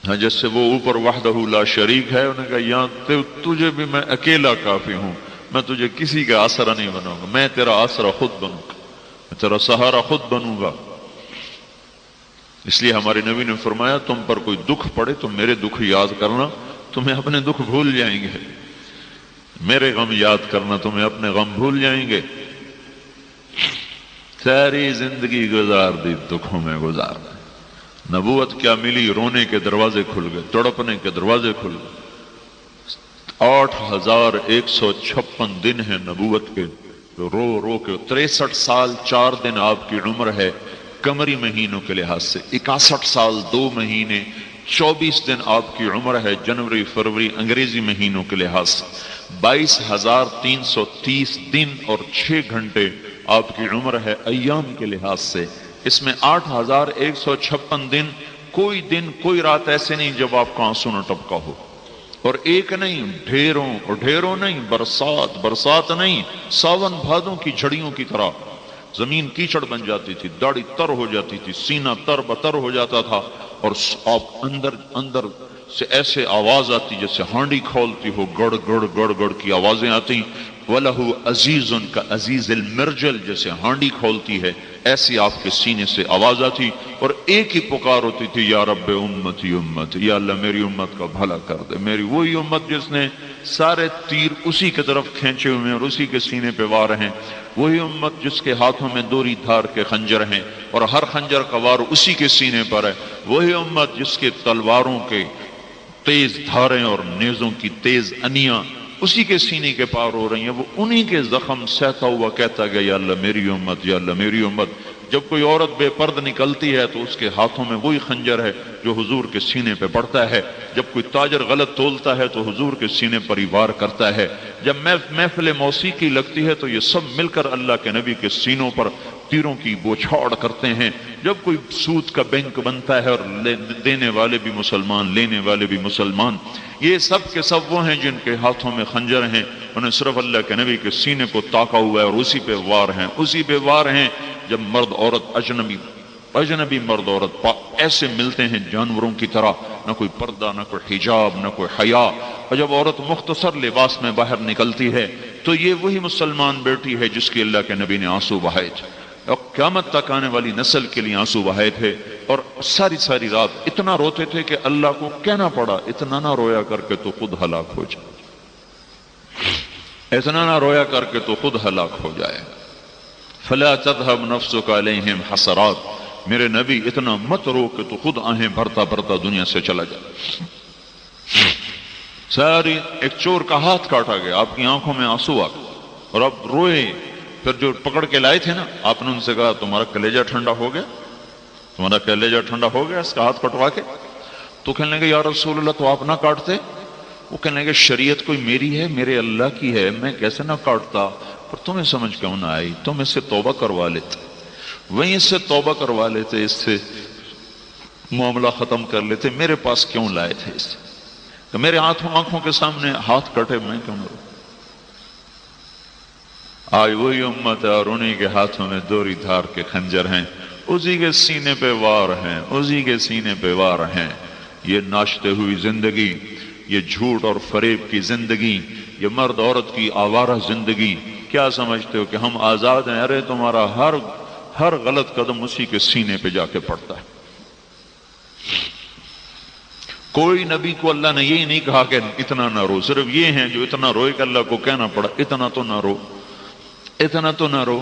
ہاں جس سے وہ اوپر وحدہ لا شریک ہے، انہوں نے کہا یہاں تجھے بھی میں اکیلا کافی ہوں، میں تجھے کسی کا آسرا نہیں بناؤں گا، میں تیرا آسرا خود بنوں گا، میں تیرا سہارا خود بنوں گا۔ اس لیے ہمارے نبی نے فرمایا تم پر کوئی دکھ پڑے تو میرے دکھ یاد کرنا، تمہیں اپنے دکھ بھول جائیں گے، میرے غم یاد کرنا تمہیں اپنے غم بھول جائیں گے۔ ساری زندگی گزار دی دکھوں میں گزار دی. نبوت کیا ملی؟ رونے کے دروازے کھل گئے، تڑپنے کے دروازے کھل گئے. 8156 دن ہیں نبوت کے، رو رو کے. 63 سال 4 دن آپ کی عمر ہے قمری مہینوں کے لحاظ سے. 61 سال 2 مہینے 24 دن آپ کی عمر ہے جنوری فروری انگریزی مہینوں کے لحاظ سے. 22,330 دن اور 6 گھنٹے آپ کی عمر ہے ایام کے لحاظ سے. اس میں 8156 دن، کوئی دن کوئی رات ایسے نہیں جب آپ کا آنسو نہ ٹپکا ہو. اور ایک نہیں، ڈھیروں اور ڈھیروں نہیں، برسات برسات نہیں، ساون بھادوں کی جھڑیوں کی طرح زمین کیچڑ بن جاتی تھی، داڑھی تر ہو جاتی تھی، سینہ تر بتر ہو جاتا تھا، اور آپ اندر سے ایسے آواز آتی جیسے ہانڈی کھولتی ہو، گڑ گڑ گڑ گڑ کی آوازیں آتی. وَلَهُ عَزِيزٌ كَعَزِيزِ الْمِرْجَلِ، جیسے ہانڈی کھولتی ہے ایسی آپ کے سینے سے آواز آتی. اور ایک ہی پکار ہوتی تھی، یا رب امتی امتی، یا اللہ میری امت کا بھلا کر دے. میری وہی امت جس نے سارے تیر اسی کی طرف کھینچے ہوئے ہیں اور اسی کے سینے پہ وار ہیں. وہی امت جس کے ہاتھوں میں دوری دھار کے خنجر ہیں اور ہر خنجر کا وار اسی کے سینے پر ہے. وہی امت جس کے تلواروں کے تیز دھاریں اور نیزوں کی تیز انیاں اسی کے سینے کے پار ہو رہی ہیں. وہ انہی کے زخم سہتا ہوا کہتا گیا، یا اللہ میری امت، یا اللہ میری امت. جب کوئی عورت بے پرد نکلتی ہے تو اس کے ہاتھوں میں وہی خنجر ہے جو حضور کے سینے پہ پڑتا ہے. جب کوئی تاجر غلط تولتا ہے تو حضور کے سینے پر ہی وار کرتا ہے. جب محفل موسیقی لگتی ہے تو یہ سب مل کر اللہ کے نبی کے سینوں پر تیروں کی بوچھاڑ کرتے ہیں. جب کوئی سود کا بینک بنتا ہے اور دینے والے بھی مسلمان، لینے والے بھی مسلمان، یہ سب کے سب وہ ہیں جن کے ہاتھوں میں خنجر ہیں. انہیں صرف اللہ کے نبی کے سینے کو تاکا ہوا ہے اور اسی پہ وار ہیں، اسی پہ وار ہیں. جب مرد عورت اجنبی مرد عورت ایسے ملتے ہیں جانوروں کی طرح، نہ کوئی پردہ، نہ کوئی حجاب، نہ کوئی حیا. اور جب عورت مختصر لباس میں باہر نکلتی ہے تو یہ وہی مسلمان بیٹی ہے جس کی اللہ کے نبی نے آنسو بہائے تھے اور قیامت تک آنے والی نسل کے لیے آنسو بہائے تھے. اور ساری رات اتنا روتے تھے کہ اللہ کو کہنا پڑا، اتنا نہ رویا کر کے تو خود ہلاک ہو جائے، اتنا نہ رویا کر کے تو خود ہلاک ہو جائے. فلا تذهب نفسك عليهم حسرات، میرے نبی اتنا مت رو کہ تو خود آہیں بھرتا بھرتا دنیا سے چلا جائے. ساری ایک چور کا ہاتھ کاٹا گیا، آپ کی آنکھوں میں آنسو آ گئے اور آپ روئے. پھر جو پکڑ کے لائے تھے نا، آپ نے ان سے کہا تمہارا کلیجہ ٹھنڈا ہو گیا، تمہارا کلیجہ ٹھنڈا ہو گیا اس کا ہاتھ کٹوا کے؟ تو کہنے لگے یا رسول اللہ تو آپ نہ کاٹتے. وہ کہنے لگے شریعت کوئی میری ہے، میرے اللہ کی ہے، میں کیسے نہ کاٹتا. پر تمہیں سمجھ کیوں نہ آئی؟ تم اس سے توبہ کروا لیتے، وہیں اس سے توبہ کروا لیتے، اس سے معاملہ ختم کر لیتے. میرے پاس کیوں لائے تھے اس سے؟ کہ میرے آنکھوں کے سامنے ہاتھ کٹے، میں کیوں نہ رو؟ آج وہی امت ہے اور انہی کے ہاتھوں میں دوری دھار کے خنجر ہیں، اسی کے سینے پہ وار ہیں، اسی کے سینے پہ وار ہیں. یہ ناشتے ہوئی زندگی، یہ جھوٹ اور فریب کی زندگی، یہ مرد عورت کی آوارہ زندگی، کیا سمجھتے ہو کہ ہم آزاد ہیں؟ ارے تمہارا ہر غلط قدم اسی کے سینے پہ جا کے پڑتا ہے. کوئی نبی کو اللہ نے یہی نہیں کہا کہ اتنا نہ رو، صرف یہ ہیں جو اتنا روئے کہ اللہ کو کہنا پڑا اتنا تو نہ رو، اتنا تو نہ رو.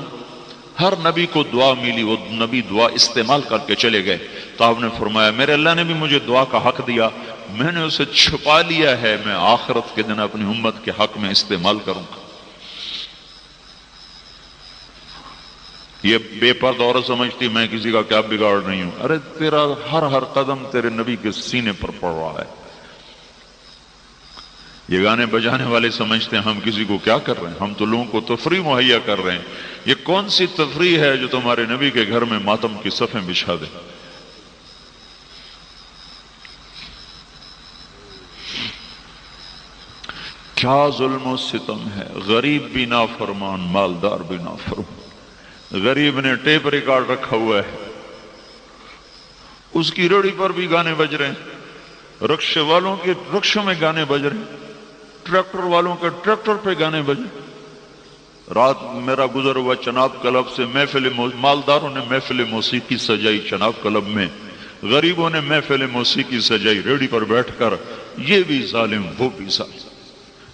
ہر نبی کو دعا ملی، وہ نبی دعا استعمال کر کے چلے گئے. تو آپ نے فرمایا میرے اللہ نے بھی مجھے دعا کا حق دیا، میں نے اسے چھپا لیا ہے، میں آخرت کے دن اپنی امت کے حق میں استعمال کروں گا. یہ بے پرد عورت سمجھتی میں کسی کا کیا بگاڑ رہی ہوں. ارے تیرا ہر قدم تیرے نبی کے سینے پر پڑ رہا ہے. یہ گانے بجانے والے سمجھتے ہیں ہم کسی کو کیا کر رہے ہیں، ہم تو لوگوں کو تفریح مہیا کر رہے ہیں. یہ کون سی تفریح ہے جو تمہارے نبی کے گھر میں ماتم کی صفیں بچھا دے؟ کیا ظلم و ستم ہے. غریب بھی نافرمان، مالدار بھی نافرمان. غریب نے ٹیپ ریکارڈ رکھا ہوا ہے، اس کی ریڑھی پر بھی گانے بج رہے ہیں، رکشے والوں کے رکشوں میں گانے بج رہے ہیں، ٹریکٹر والوں کے ٹریکٹر پہ گانے بجے. رات میرا گزر ہوا چناب کلب سے، مالداروں نے محفل موسیقی سجائی چناب کلب میں، غریبوں نے محفل موسیقی سجائی ریڑھی پر بیٹھ کر. یہ بھی ظالم، وہ بھی ظالم،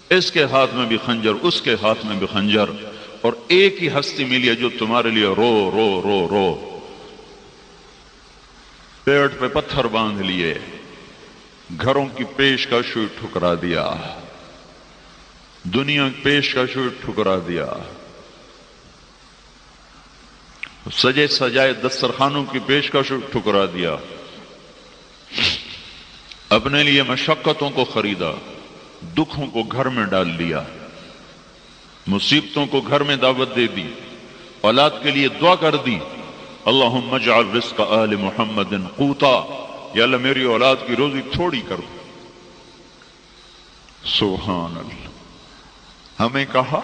اس کے ہاتھ میں بھی خنجر، اس کے ہاتھ میں بھی خنجر. اور ایک ہی ہستی ملی ہے جو تمہارے لیے رو رو رو رو پیٹ پہ پتھر باندھ لیے، گھروں کی پیشکش ٹھکرا دیا، دنیا کی پیشکش ٹھکرا دیا، سجے سجائے دسترخوانوں کی پیشکش ٹھکرا دیا، اپنے لیے مشقتوں کو خریدا، دکھوں کو گھر میں ڈال لیا، مصیبتوں کو گھر میں دعوت دے دی، اولاد کے لیے دعا کر دی، اللہم اجعل رزق آل محمد قوتا، یا اللہ میری اولاد کی روزی تھوڑی کر دو۔ سبحان اللہ۔ ہمیں کہا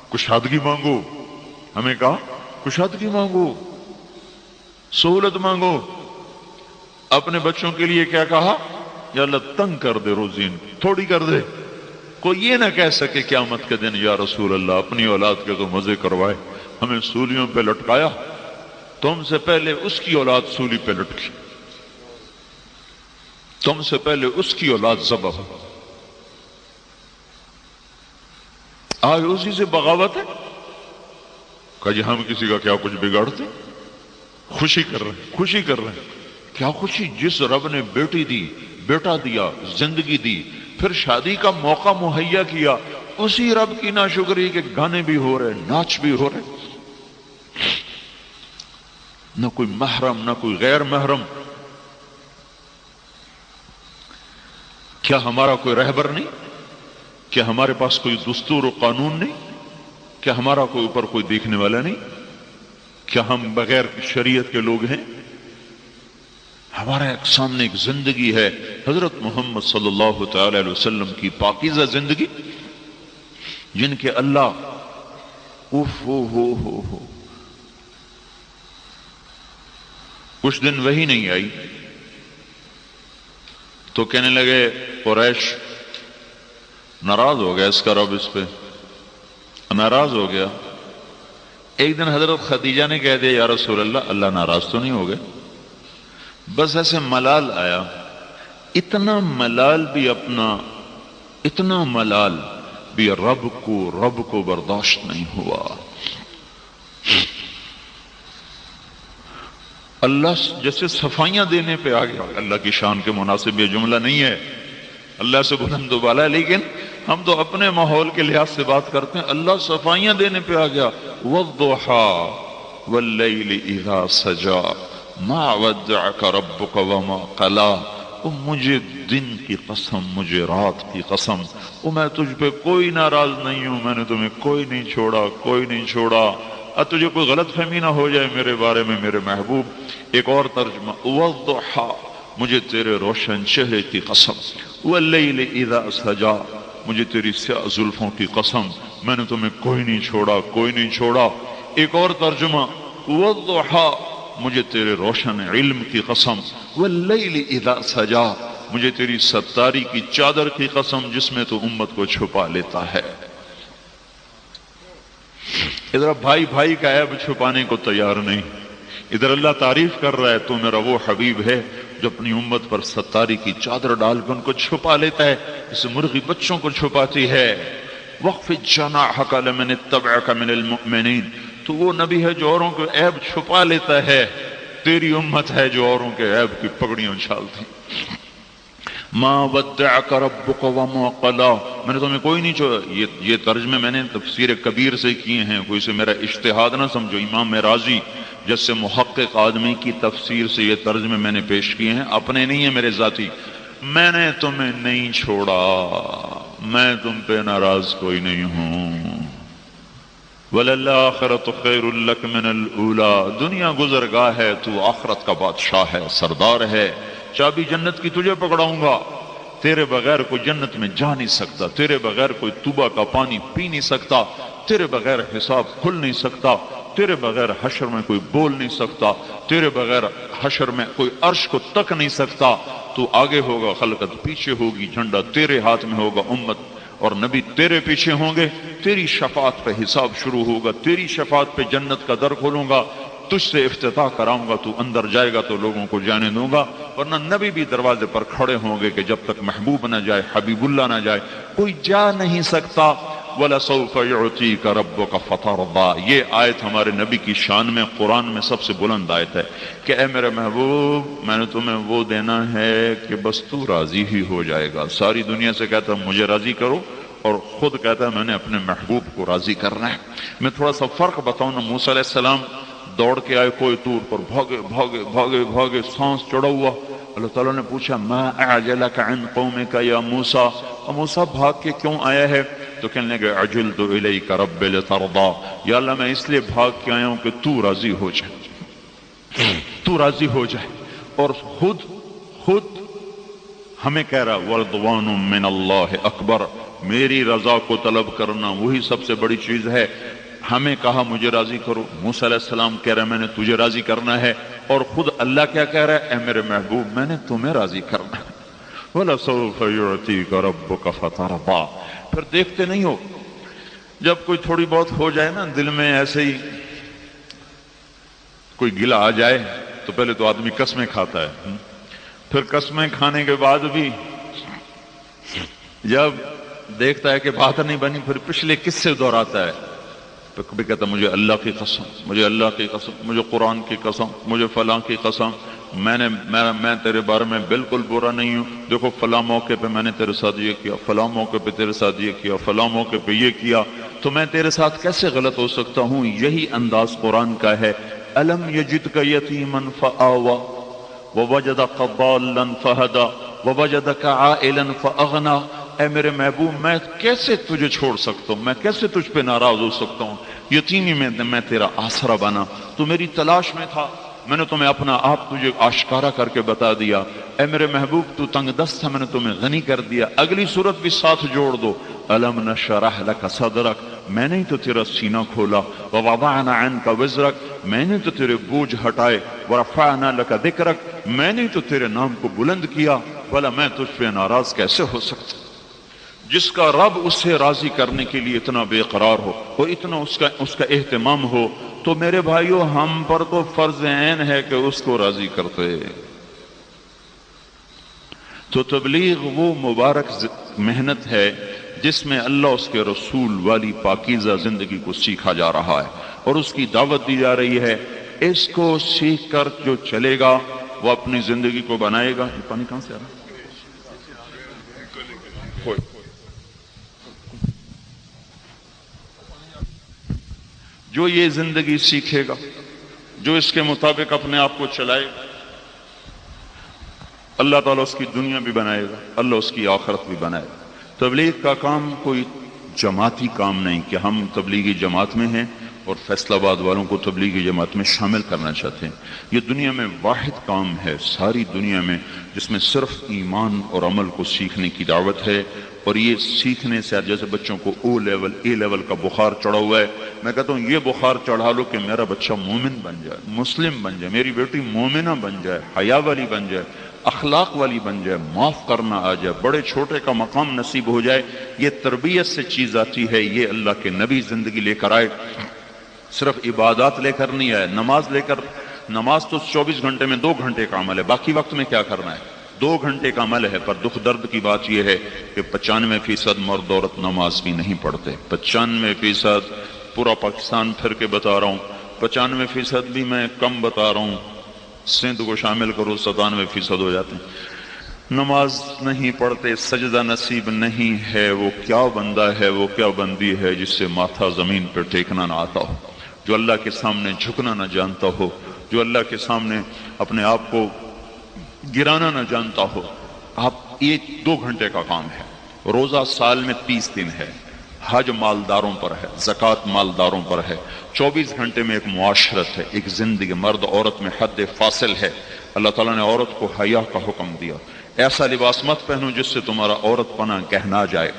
کشادگی مانگو، ہمیں کہا کشادگی مانگو، سہولت مانگو۔ اپنے بچوں کے لیے کیا کہا؟ یا اللہ تنگ کر دے روزی تھوڑی کر دے۔ کوئی یہ نہ کہہ سکے قیامت کے دن یا رسول اللہ اپنی اولاد کے تو مزے کروائے، ہمیں سولیوں پہ لٹکایا، تم سے پہلے اس کی اولاد سولی پہ لٹکی، تم سے پہلے اس کی اولاد ذبح ہو، آج اسی سے بغاوت ہے کہ جی ہم کسی کا کیا کچھ بگاڑتے، خوشی کر رہے ہیں، خوشی کر رہے ہیں۔ کیا خوشی؟ جس رب نے بیٹی دی، بیٹا دیا، زندگی دی، پھر شادی کا موقع مہیا کیا، اسی رب کی ناشکری کہ گانے بھی ہو رہے، ناچ بھی ہو رہے، نہ کوئی محرم نہ کوئی غیر محرم۔ کیا ہمارا کوئی رہبر نہیں؟ کیا ہمارے پاس کوئی دستور و قانون نہیں؟ کیا ہمارا کوئی اوپر کوئی دیکھنے والا نہیں؟ کیا ہم بغیر شریعت کے لوگ ہیں؟ ہمارا ایک سامنے ایک زندگی ہے، حضرت محمد صلی اللہ تعالی علیہ وسلم کی پاکیزہ زندگی، جن کے اللہ ہو کچھ دن وہی نہیں آئی تو کہنے لگے قریش ناراض ہو گیا، اس کا رب اس پہ ناراض ہو گیا۔ ایک دن حضرت خدیجہ نے کہہ دیا یا رسول اللہ، اللہ ناراض تو نہیں ہو گئے؟ بس ایسے ملال آیا، اتنا ملال بھی رب کو برداشت نہیں ہوا۔ اللہ جیسے صفائیاں دینے پہ آ گیا، اللہ کی شان کے مناسب یہ جملہ نہیں ہے، اللہ سے بلند و بالا ہے، لیکن ہم تو اپنے ماحول کے لحاظ سے بات کرتے ہیں۔ اللہ صفائیاں دینے پہ آ گیا، وَالضُّحَىٰ وَاللَّيْلِ إِذَا سَجَىٰ مَا وَدَّعَكَ رَبُّكَ وَمَا قَلَىٰ۔ مجھے دن کی قسم، مجھے رات کی قسم، میں تجھ پہ کوئی ناراض نہیں ہوں، میں نے تمہیں کوئی نہیں چھوڑا، کوئی نہیں چھوڑا۔ تجھے کوئی غلط فہمی نہ ہو جائے میرے بارے میں میرے محبوب۔ ایک اور ترجمہ، وَالضُّحَىٰ مجھے تیرے روشن چہرے کی قسم، وَاللَّيْلِ إِذَا سَجَىٰ مجھے تیری سیاہ زلفوں کی قسم، میں نے تمہیں کوئی نہیں چھوڑا، کوئی نہیں چھوڑا۔ ایک اور ترجمہ، وَالضُّحَىٰ مجھے تیرے روشن علم کی قسم، وَاللَّيْلِ إِذَا سَجَىٰ مجھے تیری ستاری کی چادر کی قسم جس میں تو امت کو چھپا لیتا ہے۔ ادھر بھائی بھائی کا عیب چھپانے کو تیار نہیں، ادھر اللہ تعریف کر رہا ہے تو میرا وہ حبیب ہے جو اپنی امت پر ستاری کی چادر ڈال کے ان کو چھپا لیتا ہے، جسے مرغی بچوں کو چھپاتی ہے۔ وَاخْفِضْ جَنَاحَكَ لِمَنِ اتَّبَعَكَ مِنَ الْمُؤْمِنِينَ تو وہ نبی ہے جو اوروں کے عیب چھپا لیتا ہے، تیری امت ہے جو اوروں کے عیب کی پگڑیاں اچھالتی۔ مَا وَدَّعَكَ رَبُّكَ وَمَا قَلَىٰ میں نے تمہیں کوئی نہیں چھوڑا۔ یہ ترجمے میں نے تفسیر کبیر سے کیے ہیں، کوئی سے میرا اجتہاد نہ سمجھو۔ امام رازی جیسے محقق آدمی کی تفسیر سے یہ ترجمے میں نے پیش کیے ہیں، اپنے نہیں ہیں میرے ذاتی۔ میں نے تمہیں نہیں چھوڑا، میں تم پہ ناراض کوئی نہیں ہوں۔ وَلَلْآخِرَةُ خَيْرٌ لَكَ مِنَ الْأُولَىٰ دنیا گزرگاہ ہے، تو آخرت کا بادشاہ ہے، سردار ہے۔ چابی جنت کی تجھے پکڑاؤں گا، تیرے بغیر کوئی جنت میں جا نہیں سکتا، تیرے بغیر کوئی توبہ کا پانی پی نہیں سکتا، تیرے بغیر حساب کھل نہیں سکتا، تیرے بغیر حشر میں کوئی بول نہیں سکتا، تیرے بغیر حشر میں کوئی عرش کو تک نہیں سکتا۔ تو آگے ہوگا، خلقت پیچھے ہوگی، جھنڈا تیرے ہاتھ میں ہوگا، امت اور نبی تیرے پیچھے ہوں گے، تیری شفاعت پہ حساب شروع ہوگا، تیری شفاعت پہ جنت کا در کھولوں گا، تجھ سے افتتاح کراؤں گا، تو اندر جائے گا تو لوگوں کو جانے دوں گا، ورنہ نبی بھی دروازے پر کھڑے ہوں گے کہ جب تک محبوب نہ جائے، حبیب اللہ نہ جائے، کوئی جا نہیں سکتا۔ وَلَسَوْفَ يُعْطِيكَ رَبُّكَ فَتَرْضَىٰ. یہ آیت ہمارے نبی کی شان میں قرآن میں سب سے بلند آیت ہے کہ اے میرے محبوب میں نے تمہیں وہ دینا ہے کہ بس تو راضی ہی ہو جائے گا. ساری دنیا سے کہتا ہے مجھے راضی کرو اور خود کہتا ہے میں نے اپنے محبوب کو راضی کرنا ہے. میں تھوڑا سا فرق بتاؤں نا. موسیٰ علیہ السلام دوڑ کے آئے کوئی طور پر, بھاگے بھاگے بھاگے بھاگے, سانس چڑھا ہوا. اللہ تعالیٰ نے پوچھا ما اعجلک عن قومک یا موسیٰ, موسیٰ بھاگ کے کیوں آیا ہے؟ تو کہنے لگے عجلت الیک رب لترضی, یا اللہ میں اس لیے بھاگ کے آیا ہوں کہ تو راضی ہو جائے, تو راضی ہو جائے. اور خود ہمیں کہہ رہا ورضوان من اللہ اکبر, میری رضا کو طلب کرنا وہی سب سے بڑی چیز ہے. ہمیں کہا مجھے راضی کرو, موسیٰ علیہ السلام کہہ رہے ہیں میں نے تجھے راضی کرنا ہے, اور خود اللہ کیا کہہ رہا ہے اے میرے محبوب میں نے تمہیں راضی کرنا ہے. وَلَسَوْفَ يُعْطِيكَ رَبُّكَ فَتَرْضَىٰ. پھر دیکھتے نہیں ہو جب کوئی تھوڑی بہت ہو جائے نا دل میں ایسے ہی کوئی گلہ آ جائے تو پہلے تو آدمی قسمیں کھاتا ہے, پھر قسمیں کھانے کے بعد بھی جب دیکھتا ہے کہ بات نہیں بنی پھر پچھلے قصے دہراتا ہے. کبھی کہتا مجھے اللہ کی قسم, مجھے اللہ کی قسم, مجھے قرآن کی قسم, مجھے فلاں کی قسم, میں تیرے بارے میں بالکل برا نہیں ہوں. دیکھو فلاں موقع پہ میں نے تیرے ساتھ یہ کیا, فلاں موقع پہ تیرے ساتھ یہ کیا, فلاں موقع پہ یہ کیا, تو میں تیرے ساتھ کیسے غلط ہو سکتا ہوں؟ یہی انداز قرآن کا ہے. الم یجدک یتیما فآویٰ ووجدک ضالا فہدیٰ ووجدک عائلا فاغنیٰ. اے میرے محبوب میں کیسے تجھے چھوڑ سکتا ہوں, میں کیسے تجھ پہ ناراض ہو سکتا ہوں؟ یتیمی میں تیرا آسرا بنا, تو میری تلاش میں تھا, میں نے تمہیں اپنا آپ تجھے آشکارا کر کے بتا دیا. اے میرے محبوب تو تنگ دست تھا, میں نے تمہیں غنی کر دیا. اگلی صورت بھی ساتھ جوڑ دو, الم نشرح لک صدرک, میں نے تو تیرا سینہ کھولا, ووضعنا عنک وزرک, میں نے تو تیرے بوجھ ہٹائے, ورفعنا لک ذکرک, میں نے تو تیرے نام کو بلند کیا. بھلا میں تجھ پہ ناراض کیسے ہو سکتا؟ جس کا رب اسے راضی کرنے کے لیے اتنا بے قرار ہو اور اتنا اس کا اہتمام ہو, تو میرے بھائیو ہم پر تو فرض عین ہے کہ اس کو راضی کرتے. تو تبلیغ وہ مبارک محنت ہے جس میں اللہ اس کے رسول والی پاکیزہ زندگی کو سیکھا جا رہا ہے اور اس کی دعوت دی جا رہی ہے. اس کو سیکھ کر جو چلے گا وہ اپنی زندگی کو بنائے گا. یہ پانی کہاں سے آ رہا ہے؟ جو یہ زندگی سیکھے گا, جو اس کے مطابق اپنے آپ کو چلائے گا, اللہ تعالیٰ اس کی دنیا بھی بنائے گا, اللہ اس کی آخرت بھی بنائے گا. تبلیغ کا کام کوئی جماعتی کام نہیں کہ ہم تبلیغی جماعت میں ہیں اور فیصل آباد والوں کو تبلیغی جماعت میں شامل کرنا چاہتے ہیں. یہ دنیا میں واحد کام ہے ساری دنیا میں جس میں صرف ایمان اور عمل کو سیکھنے کی دعوت ہے. اور یہ سیکھنے سے جیسے بچوں کو اے لیول کا بخار چڑھا ہوا ہے, میں کہتا ہوں یہ بخار چڑھا لو کہ میرا بچہ مومن بن جائے, مسلم بن جائے, میری بیٹی مومنہ بن جائے, حیا والی بن جائے, اخلاق والی بن جائے, معاف کرنا آ جائے, بڑے چھوٹے کا مقام نصیب ہو جائے. یہ تربیت سے چیز آتی ہے. یہ اللہ کے نبی زندگی لے کر آئے, صرف عبادات لے کر نہیں آئے. نماز تو 24 گھنٹے میں 2 گھنٹے کا عمل ہے, باقی وقت میں کیا کرنا ہے؟ 2 گھنٹے کا عمل ہے. پر دکھ درد کی بات یہ ہے کہ 95% مرد عورت نماز بھی نہیں پڑھتے. 95% پورا پاکستان پھر کے بتا رہا ہوں, 95% بھی میں کم بتا رہا ہوں, سندھ کو شامل کرو 97% ہو جاتے ہیں. نماز نہیں پڑھتے, سجدہ نصیب نہیں ہے. وہ کیا بندہ ہے, وہ کیا بندی ہے جس سے ماتھا زمین پر ٹیکنا نہ آتا ہو, جو اللہ کے سامنے جھکنا نہ جانتا ہو, جو اللہ کے سامنے اپنے آپ کو گرانا نہ جانتا ہو. آپ یہ 2 گھنٹے کا کام ہے. روزہ سال میں 30 دن ہے. حج مالداروں پر ہے, زکوٰۃ مالداروں پر ہے. 24 گھنٹے میں ایک معاشرت ہے, ایک زندگی. مرد عورت میں حد فاصل ہے. اللہ تعالیٰ نے عورت کو حیا کا حکم دیا. ایسا لباس مت پہنو جس سے تمہارا عورت پنا گہنا جائے.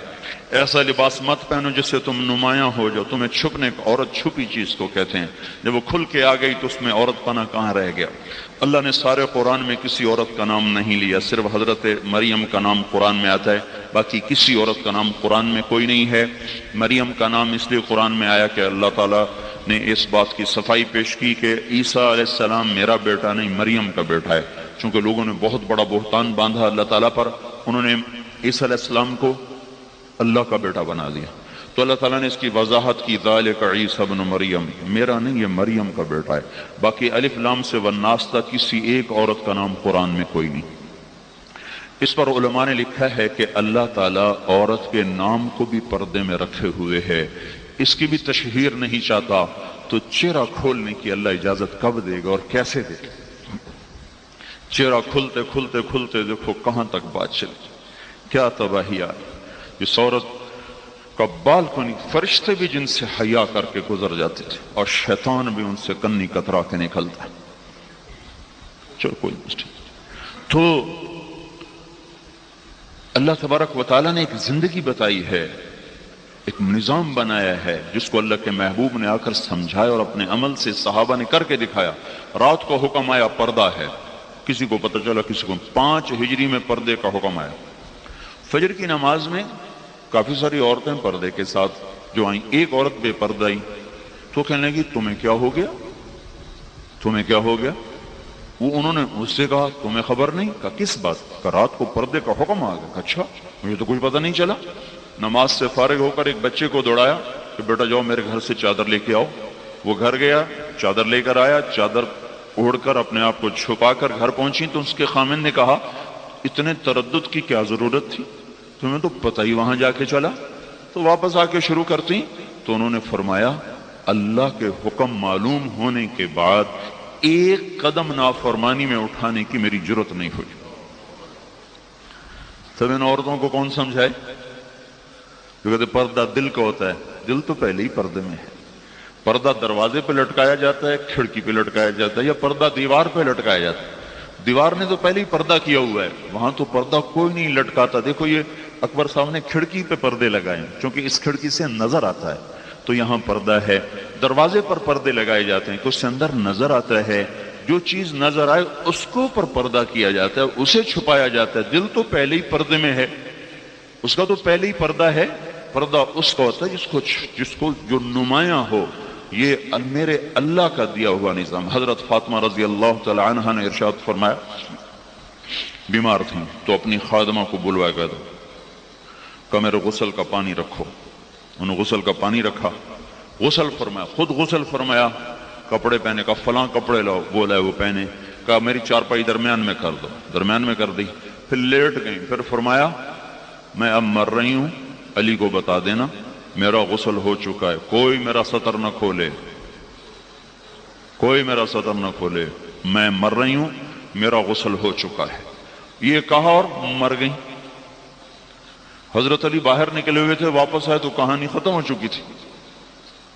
ایسا لباس مت پہنو جس سے تم نمایاں ہو جاؤ. تمہیں چھپنے کا, عورت چھپی چیز کو کہتے ہیں. جب وہ کھل کے آ گئی تو اس میں عورت پنا کہاں رہ گیا؟ اللہ نے سارے قرآن میں کسی عورت کا نام نہیں لیا, صرف حضرت مریم کا نام قرآن میں آتا ہے, باقی کسی عورت کا نام قرآن میں کوئی نہیں ہے. مریم کا نام اس لیے قرآن میں آیا کہ اللہ تعالیٰ نے اس بات کی صفائی پیش کی کہ عیسیٰ علیہ السلام میرا بیٹا نہیں مریم کا بیٹا ہے. چونکہ لوگوں نے بہت بڑا بہتان باندھا اللہ تعالیٰ پر, انہوں نے عیسیٰ علیہ السلام کو اللہ کا بیٹا بنا دیا. تو اللہ تعالیٰ نے اس کی وضاحت کی، ذالک عیسی ابن مریم، میرا نہیں، یہ مریم کا بیٹا ہے۔ باقی الف لام سے والناس تک کسی ایک عورت کا نام قرآن میں کوئی نہیں۔ اس پر علماء نے لکھا ہے کہ اللہ تعالیٰ عورت کے نام کو بھی پردے میں رکھے ہوئے ہے، اس کی بھی تشہیر نہیں چاہتا، تو چہرہ کھولنے کی اللہ اجازت کب دے گا اور کیسے دے گا؟ چہرہ کھلتے کھلتے کھلتے دیکھو کہاں تک بات چلی، کیا تباہی آئی۔ اس عورت کا بالکنی فرشتے بھی جن سے حیا کر کے گزر جاتے تھے، اور شیطان بھی ان سے کنی کترا کے نکلتا ہے۔ چلو کوئی مسئلہ۔ تو اللہ تبارک و تعالیٰ نے ایک زندگی بتائی ہے، ایک نظام بنایا ہے جس کو اللہ کے محبوب نے آ کر سمجھایا اور اپنے عمل سے صحابہ نے کر کے دکھایا۔ رات کو حکم آیا پردہ ہے، کسی کو پتہ چلا کسی کو 5 ہجری میں پردے کا حکم آیا۔ فجر کی نماز میں کافی ساری عورتیں پردے کے ساتھ جو آئیں، ایک عورت بے پردہ آئی تو کہنے لگی تمہیں کیا ہو گیا، تمہیں کیا ہو گیا؟ وہ انہوں نے اس سے کہا تمہیں خبر نہیں؟ کہا کس بات کا؟ رات کو پردے کا حکم آ گیا۔ اچھا مجھے تو کچھ پتہ نہیں چلا۔ نماز سے فارغ ہو کر ایک بچے کو دوڑایا کہ بیٹا جاؤ میرے گھر سے چادر لے کے آؤ۔ وہ گھر گیا، چادر لے کر آیا، چادر اوڑھ کر اپنے آپ کو چھپا کر گھر پہنچی تو اس کے خامن نے کہا اتنے تردد کی کیا ضرورت تھی، تمہیں تو پتہ ہی وہاں جا کے چلا، تو واپس آ کے شروع کرتی۔ تو انہوں نے فرمایا اللہ کے حکم معلوم ہونے کے بعد ایک قدم نافرمانی میں اٹھانے کی میری جرت نہیں ہوئی۔ تب ان عورتوں کو کون سمجھائے؟ جو کہتے پردہ دل کا ہوتا ہے، دل تو پہلے ہی پردے میں ہے۔ پردہ دروازے پہ لٹکایا جاتا ہے، کھڑکی پہ لٹکایا جاتا ہے، یا پردہ دیوار پہ لٹکایا جاتا ہے؟ دیوار نے تو پہلے ہی پردہ کیا ہوا ہے، وہاں تو پردہ کوئی نہیں لٹکاتا۔ دیکھو یہ اکبر صاحب نے کھڑکی پہ پردے لگائے کیونکہ اس کھڑکی سے نظر آتا ہے، تو یہاں پردہ ہے۔ دروازے پر پردے لگائے جاتے ہیں کہ اس سے اندر نظر آتا ہے، جو چیز نظر آئے اس کو پر پردہ کیا جاتا ہے، اسے چھپایا جاتا ہے۔ دل تو پہلے ہی پردے میں ہے، اس کا تو پہلے ہی پردہ ہے۔ پردہ اس کا ہوتا ہے جس کو جو نمایاں ہو۔ یہ میرے اللہ کا دیا ہوا نظام۔ حضرت فاطمہ رضی اللہ تعالی عنہا نے ارشاد فرمایا، بیمار تھیں تو اپنی خادمہ کو بلوا کر دو کہ میرے غسل کا پانی رکھو۔ انہوں نے غسل کا پانی رکھا، غسل فرمایا، خود غسل فرمایا، کپڑے پہنے کا فلاں کپڑے لاؤ، بولا ہے وہ پہنے، کہا میری چارپائی درمیان میں کر دو، درمیان میں کر دی، پھر لیٹ گئیں، پھر فرمایا میں اب مر رہی ہوں، علی کو بتا دینا میرا غسل ہو چکا ہے، کوئی میرا سطر نہ کھولے، کوئی میرا سطر نہ کھولے، میں مر رہی ہوں، میرا غسل ہو چکا ہے۔ یہ کہا اور مر گئی۔ حضرت علی باہر نکلے ہوئے تھے، واپس آئے تو کہانی ختم ہو چکی تھی۔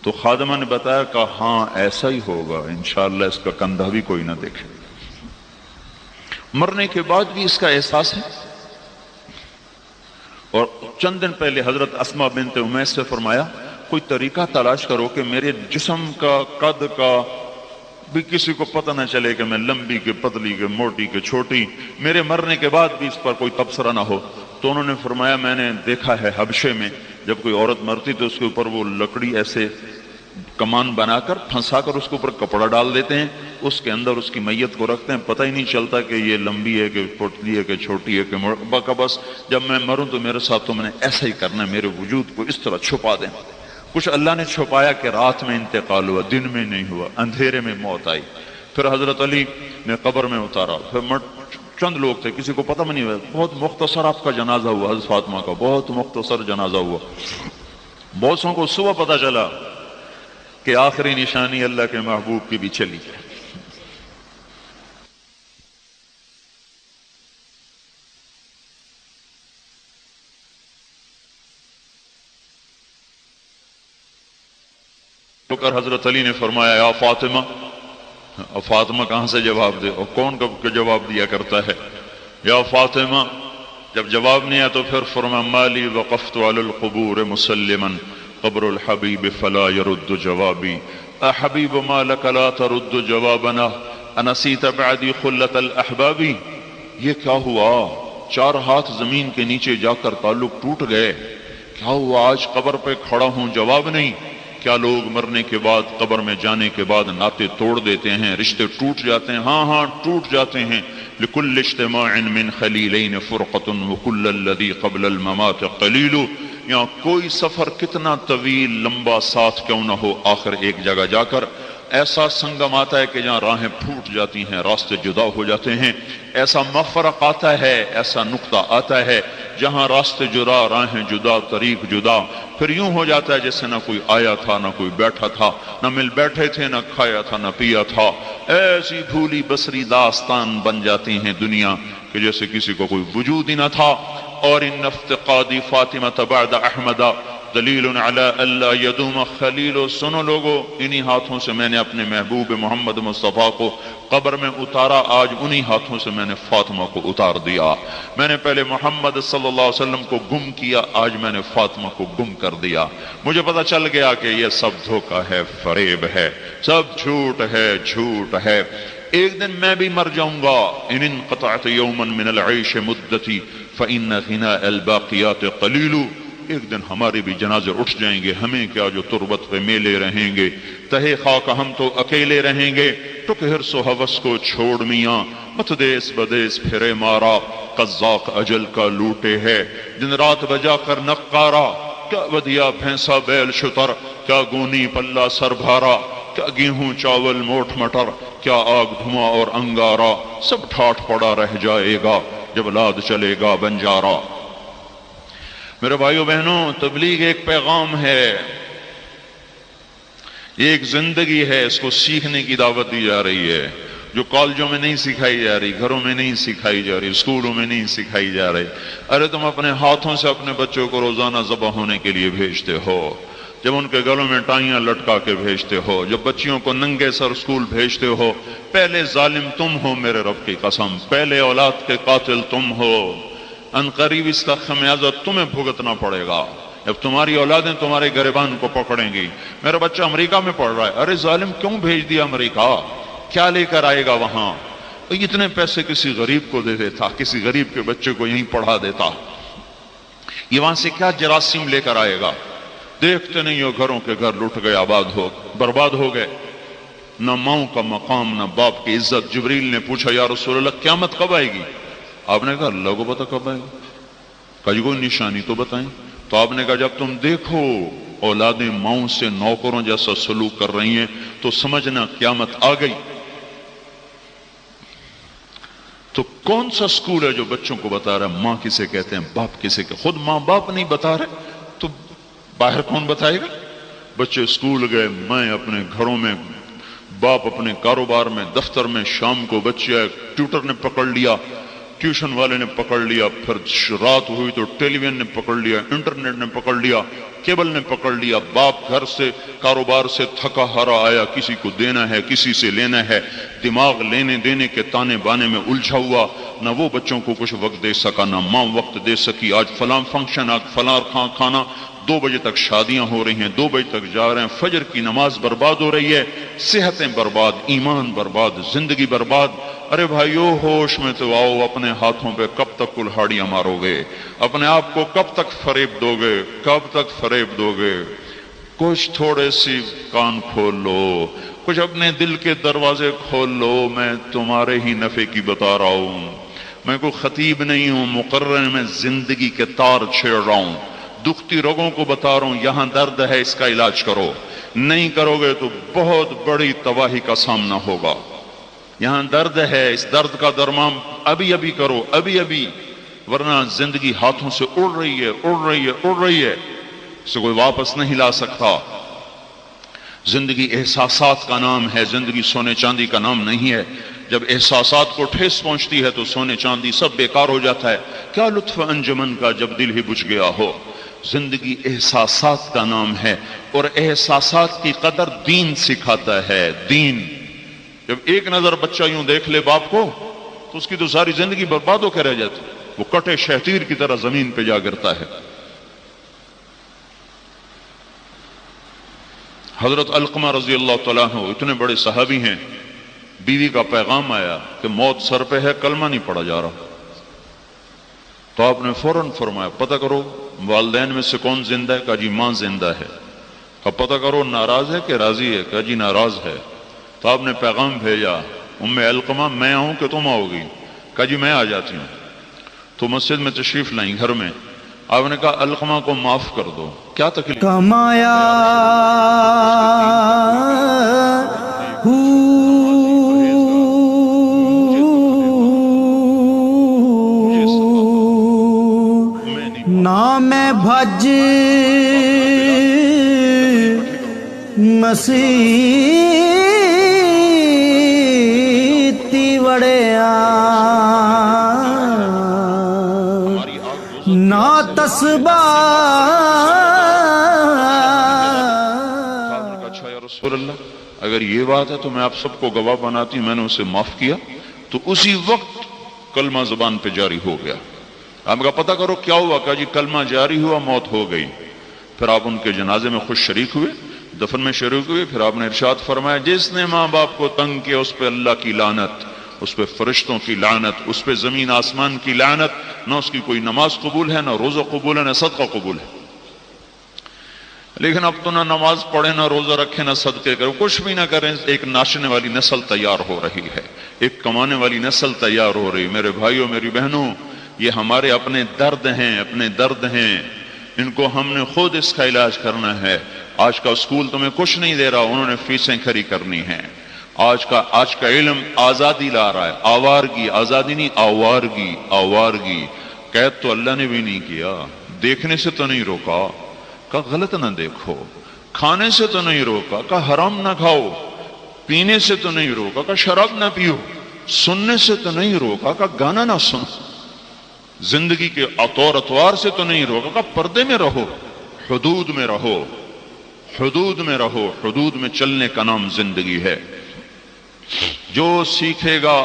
تو خادمہ نے بتایا کہ ہاں ایسا ہی ہوگا، انشاءاللہ اس کا کندھا بھی کوئی نہ دیکھے۔ مرنے کے بعد بھی اس کا احساس ہے۔ اور چند دن پہلے حضرت اسماء بنت امیس سے فرمایا کوئی طریقہ تلاش کرو کہ میرے جسم کا قد کا بھی کسی کو پتہ نہ چلے کہ میں لمبی کے پتلی کے موٹی کے چھوٹی، میرے مرنے کے بعد بھی اس پر کوئی تبصرہ نہ ہو۔ تو انہوں نے فرمایا میں نے دیکھا ہے حبشے میں جب کوئی عورت مرتی تو اس کے اوپر وہ لکڑی ایسے کمان بنا کر پھنسا کر اس کے اوپر کپڑا ڈال دیتے ہیں، اس کے اندر اس کی میت کو رکھتے ہیں، پتہ ہی نہیں چلتا کہ یہ لمبی ہے کہ پتلی ہے کہ چھوٹی ہے کہ بس جب میں مروں تو میرے ساتھ تو میں نے ایسا ہی کرنا ہے، میرے وجود کو اس طرح چھپا دیں۔ کچھ اللہ نے چھپایا کہ رات میں انتقال ہوا، دن میں نہیں ہوا، اندھیرے میں موت آئی۔ پھر حضرت علی نے قبر میں اتارا، پھر چند لوگ تھے، کسی کو پتہ نہیں ہوا، بہت مختصر آپ کا جنازہ ہوا، حضرت فاطمہ کا بہت مختصر جنازہ ہوا۔ بہت سو کو صبح پتہ چلا کہ آخری نشانی اللہ کے محبوب کی بھی چلی ہے۔ تو کر حضرت علی نے فرمایا یا فاطمہ، اور فاطمہ کہاں سے جواب دے، اور کون کب جواب دیا کرتا ہے، یا فاطمہ۔ جب جواب نہیں آیا تو پھر فرمایا مالی وقفت علی القبور مسلما قبر الحبیب فلا يرد جوابی، احبیب ما لک لا ترد جوابنا انسیت بعدی خلت الاحباب۔ یہ کیا ہوا؟ 4 ہاتھ زمین کے نیچے جا کر تعلق ٹوٹ گئے، کیا ہوا؟ آج قبر پہ کھڑا ہوں، جواب نہیں۔ کیا لوگ مرنے کے بعد قبر میں جانے کے بعد ناطے توڑ دیتے ہیں، رشتے ٹوٹ جاتے ہیں؟ ہاں ہاں ٹوٹ جاتے ہیں۔ لکل اجتماع من خلیلین فرقۃ وکل الذی قبل الممات قلیل۔ یا کوئی سفر کتنا طویل لمبا ساتھ کیوں نہ ہو، آخر ایک جگہ جا کر ایسا سنگم آتا ہے کہ جہاں راہیں پھوٹ جاتی ہیں، راستے جدا ہو جاتے ہیں، ایسا مفرق آتا ہے، ایسا نقطہ آتا ہے جہاں راستے جدا، راہیں جدا، طریق جدا، پھر یوں ہو جاتا ہے جیسے نہ کوئی آیا تھا نہ کوئی بیٹھا تھا، نہ مل بیٹھے تھے نہ کھایا تھا نہ پیا تھا۔ ایسی بھولی بسری داستان بن جاتی ہیں دنیا کہ جیسے کسی کو کوئی وجود ہی نہ تھا۔ اور ان افتقادی فاطمہ بعد احمد دلیل علی اللہ یدوم خلیل، سنو لوگو، انہی ہاتھوں سے میں نے اپنے محبوب محمد مصطفیٰ کو قبر میں اتارا، آج انہی ہاتھوں سے میں نے فاطمہ کو اتار دیا۔ میں نے پہلے محمد صلی اللہ علیہ وسلم کو گم کیا، آج میں نے فاطمہ کو گم کر دیا۔ مجھے پتہ چل گیا کہ یہ سب دھوکہ ہے، فریب ہے، سب جھوٹ ہے، جھوٹ ہے۔ ایک دن میں بھی مر جاؤں گا۔ ان انقطعت یوما من العیش مدتی فإن غناء الباقیات قلیل، ایک دن ہمارے بھی جنازے اٹھ جائیں گے، ہمیں کیا جو تربت پہ میلے رہیں گے، تہے خاک ہم تو اکیلے رہیں گے۔ ٹک حرص و حوث کو چھوڑ میاں، مت دیس بدیس پھرے مارا، قزاق اجل کا لوٹے ہے، دن رات بجا کر نقارا، کیا ودیا بھینسا بیل شتر، کیا گونی پلہ سر بھارا، کیا گیہوں چاول موٹ مٹر، کیا آگ دھواں اور انگارا، سب ٹھاٹ پڑا رہ جائے گا جب لاد چلے گا بنجارا۔ میرے بھائیو بہنوں، تبلیغ ایک پیغام ہے، یہ ایک زندگی ہے، اس کو سیکھنے کی دعوت دی جا رہی ہے، جو کالجوں میں نہیں سکھائی جا رہی، گھروں میں نہیں سکھائی جا رہی، اسکولوں میں نہیں سکھائی جا رہی۔ ارے تم اپنے ہاتھوں سے اپنے بچوں کو روزانہ ذبح ہونے کے لیے بھیجتے ہو، جب ان کے گلوں میں ٹائیاں لٹکا کے بھیجتے ہو، جب بچیوں کو ننگے سر اسکول بھیجتے ہو، پہلے ظالم تم ہو، میرے رب کی قسم، پہلے اولاد کے قاتل تم ہو۔ ان قریب اس کا خمیازہ تمہیں بھگتنا پڑے گا جب تمہاری اولادیں تمہارے گریبان کو پکڑیں گی۔ میرا بچہ امریکہ میں پڑھ رہا ہے، ارے ظالم کیوں بھیج دیا امریکہ؟ کیا لے کر آئے گا وہاں؟ اتنے پیسے کسی غریب کو دے دیتا، کسی غریب کے بچے کو یہیں پڑھا دیتا، یہ وہاں سے کیا جراثیم لے کر آئے گا؟ دیکھتے نہیں ہو گھروں کے گھر لٹ گئے، آباد ہو برباد ہو گئے، نہ ماؤں کا مقام نہ باپ کی عزت۔ جبریل نے پوچھا یا رسول اللہ قیامت کب آئے گی؟ آپ نے کہا اللہ کو پتہ کب آئے گی، کہا کوئی نشانی تو بتائیں۔ تو آپ نے کہا جب تم دیکھو اولادیں ماؤں سے نوکروں جیسا سلوک کر رہی ہیں تو سمجھنا قیامت آ گئی۔ تو کون سا سکول ہے جو بچوں کو بتا رہا ہے ماں کسے کہتے ہیں، باپ کسے کہتے ہیں؟ خود ماں باپ نہیں بتا رہے تو باہر کون بتائے گا؟ بچے اسکول گئے، میں اپنے گھروں میں، باپ اپنے کاروبار میں، دفتر میں، شام کو بچے ٹیوٹر نے پکڑ لیا، ٹیوشن والے نے پکڑ لیا، پھر رات ہوئی تو ٹیلی ویژن نے پکڑ لیا، انٹرنیٹ نے پکڑ لیا، کیبل نے پکڑ لیا۔ باپ گھر سے کاروبار سے تھکا ہارا آیا، کسی کو دینا ہے کسی سے لینا ہے، دماغ لینے دینے کے تانے بانے میں الجھا ہوا، نہ وہ بچوں کو کچھ وقت دے سکا نہ ماں وقت دے سکی۔ آج فلاں فنکشن، آج فلاں کھانا، 2 بجے تک شادیاں ہو رہی ہیں، 2 بجے تک جا رہے ہیں، فجر کی نماز برباد ہو رہی ہے، صحتیں برباد، ایمان برباد، زندگی برباد۔ ارے بھائیو ہوش میں تو آؤ، اپنے ہاتھوں پہ کب تک کلہاڑیاں مارو گے؟ اپنے آپ کو کب تک فریب دو گے؟ کب تک فریب دو گے؟ کچھ تھوڑے سی کان کھول لو، کچھ اپنے دل کے دروازے کھول لو۔ میں تمہارے ہی نفع کی بتا رہا ہوں، میں کوئی خطیب نہیں ہوں، مقرر میں زندگی کے تار چھیڑ رہا ہوں، دکھتی رگوں کو بتا رہا ہوں یہاں درد ہے، اس کا علاج کرو، نہیں کرو گے تو بہت بڑی تباہی کا سامنا ہوگا۔ یہاں درد ہے، اس درد کا درمان ابھی ابھی کرو، ابھی ابھی، ورنہ زندگی ہاتھوں سے اڑ رہی ہے، اڑ رہی ہے، اڑ رہی ہے، اسے کوئی واپس نہیں لا سکتا۔ زندگی احساسات کا نام ہے، زندگی سونے چاندی کا نام نہیں ہے۔ جب احساسات کو ٹھیس پہنچتی ہے تو سونے چاندی سب بیکار ہو جاتا ہے۔ کیا لطف انجمن کا جب دل ہی بجھ گیا ہو۔ زندگی احساسات کا نام ہے، اور احساسات کی قدر دین سکھاتا ہے۔ دین، جب ایک نظر بچہ یوں دیکھ لے باپ کو تو اس کی تو ساری زندگی برباد ہو کے رہ جاتی، وہ کٹے شہتیر کی طرح زمین پہ جا گرتا ہے۔ حضرت علقمہ رضی اللہ تعالیٰ عنہ اتنے بڑے صحابی ہیں، بیوی کا پیغام آیا کہ موت سر پہ ہے، کلمہ نہیں پڑھا جا رہا، تو آپ نے فوراً فرمایا پتہ کرو والدین میں سے کون زندہ ہے؟ کہا جی ماں زندہ ہے۔ کہا پتہ کرو ناراض ہے کہ راضی ہے؟ کہا جی ناراض ہے۔ تو آپ نے پیغام بھیجا ام علقمہ میں آؤں کہ تم آؤ گی؟ کہا جی میں آ جاتی ہوں۔ تو مسجد میں تشریف لائیں، گھر میں آپ نے کہا علقمہ کو معاف کر دو، کیا تکلیف؟ کمایا نام بھج مسیتی وڑیا نا تسبا اچھا یا رسول اللہ، اگر یہ بات ہے تو میں آپ سب کو گواہ بناتی ہوں، میں نے اسے معاف کیا۔ تو اسی وقت کلمہ زبان پہ جاری ہو گیا۔ آپ کا پتہ کرو کیا ہوا؟ کہ جی کلمہ جاری ہوا، موت ہو گئی۔ پھر آپ ان کے جنازے میں خوش شریک ہوئے، دفن میں شریک ہوئے۔ پھر آپ نے ارشاد فرمایا جس نے ماں باپ کو تنگ کیا اس پہ اللہ کی لعنت، اس پہ فرشتوں کی لعنت، اس پہ زمین آسمان کی لعنت، نہ اس کی کوئی نماز قبول ہے، نہ روزہ قبول ہے، نہ صدقہ قبول ہے۔ لیکن اب تو نہ نماز پڑھیں، نہ روزہ رکھیں، نہ صدقے کریں، کچھ بھی نہ کریں، ایک ناچنے والی نسل تیار ہو رہی ہے، ایک کمانے والی نسل تیار ہو رہی ہے۔ میرے بھائیوں، میری بہنوں، یہ ہمارے اپنے درد ہیں، اپنے درد ہیں، ان کو ہم نے خود اس کا علاج کرنا ہے۔ آج کا اسکول تمہیں کچھ نہیں دے رہا، انہوں نے فیسیں کھری کرنی ہیں۔ آج کا علم آزادی لا رہا ہے، آوارگی، آزادی نہیں، آوارگی، آوارگی۔ قید تو اللہ نے بھی نہیں کیا، دیکھنے سے تو نہیں روکا کہ غلط نہ دیکھو، کھانے سے تو نہیں روکا کہ حرام نہ کھاؤ، پینے سے تو نہیں روکا کہ شراب نہ پیو، سننے سے تو نہیں روکا کہ گانا نہ سنو، زندگی کے اطور اطوار سے تو نہیں روکا کہ پردے میں رہو، حدود میں رہو، حدود میں رہو۔ حدود میں چلنے کا نام زندگی ہے۔ جو سیکھے گا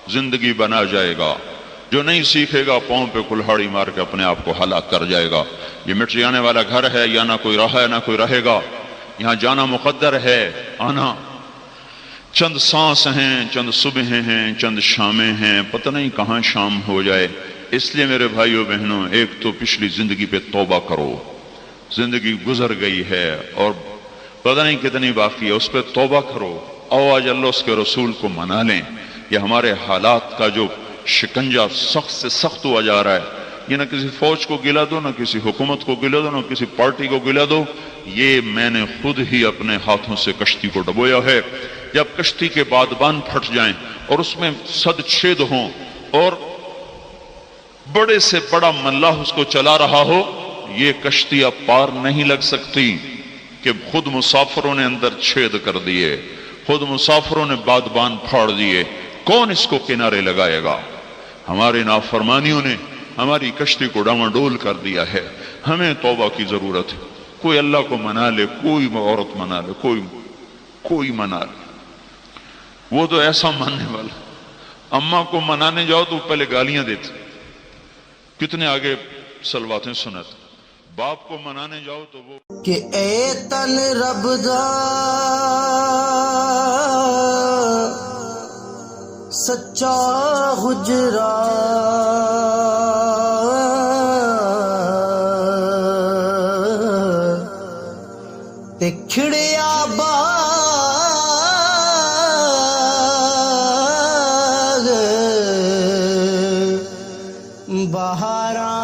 زندگی بنا جائے گا، جو نہیں سیکھے گا پاؤں پہ کلہاڑی مار کے اپنے آپ کو ہلاک کر جائے گا۔ یہ مٹ جانے والا گھر ہے، یا نہ کوئی رہا ہے نہ کوئی رہے گا، یہاں جانا مقدر ہے، آنا چند سانس ہیں، چند صبحیں ہیں، چند شامیں ہیں، پتہ نہیں کہاں شام ہو جائے۔ اس لیے میرے بھائیوں بہنوں، ایک تو پچھلی زندگی پہ توبہ کرو، زندگی گزر گئی ہے اور پتہ نہیں کتنی باقی ہے، اس پہ توبہ کرو۔ اور آج اللہ اس کے رسول کو منا لیں۔ یہ ہمارے حالات کا جو شکنجہ سخت سے سخت ہوا جا رہا ہے، یہ نہ کسی فوج کو گلا دو، نہ کسی حکومت کو گلا دو، نہ کسی پارٹی کو گلا دو، یہ میں نے خود ہی اپنے ہاتھوں سے کشتی کو ڈبویا ہے۔ جب کشتی کے بادبان پھٹ جائیں اور اس میں صد چھید ہوں اور بڑے سے بڑا ملاح اس کو چلا رہا ہو، یہ کشتی اب پار نہیں لگ سکتی کہ خود مسافروں نے اندر چھید کر دیے، خود مسافروں نے بادبان پھاڑ دیے، کون اس کو کنارے لگائے گا؟ ہمارے نافرمانیوں نے ہماری کشتی کو ڈاواڈول کر دیا ہے۔ ہمیں توبہ کی ضرورت ہے۔ کوئی اللہ کو منا لے، کوئی عورت منا لے، کوئی منا لے، وہ تو ایسا ماننے والا۔ اماں کو منانے جاؤ تو پہلے گالیاں دیتے، کتنے آگے سلواتیں سناتے۔ باپ کو منانے جاؤ تو وہ کہ اے تن رب دا سچا حجرا تے کھڑیا باغ بہاراں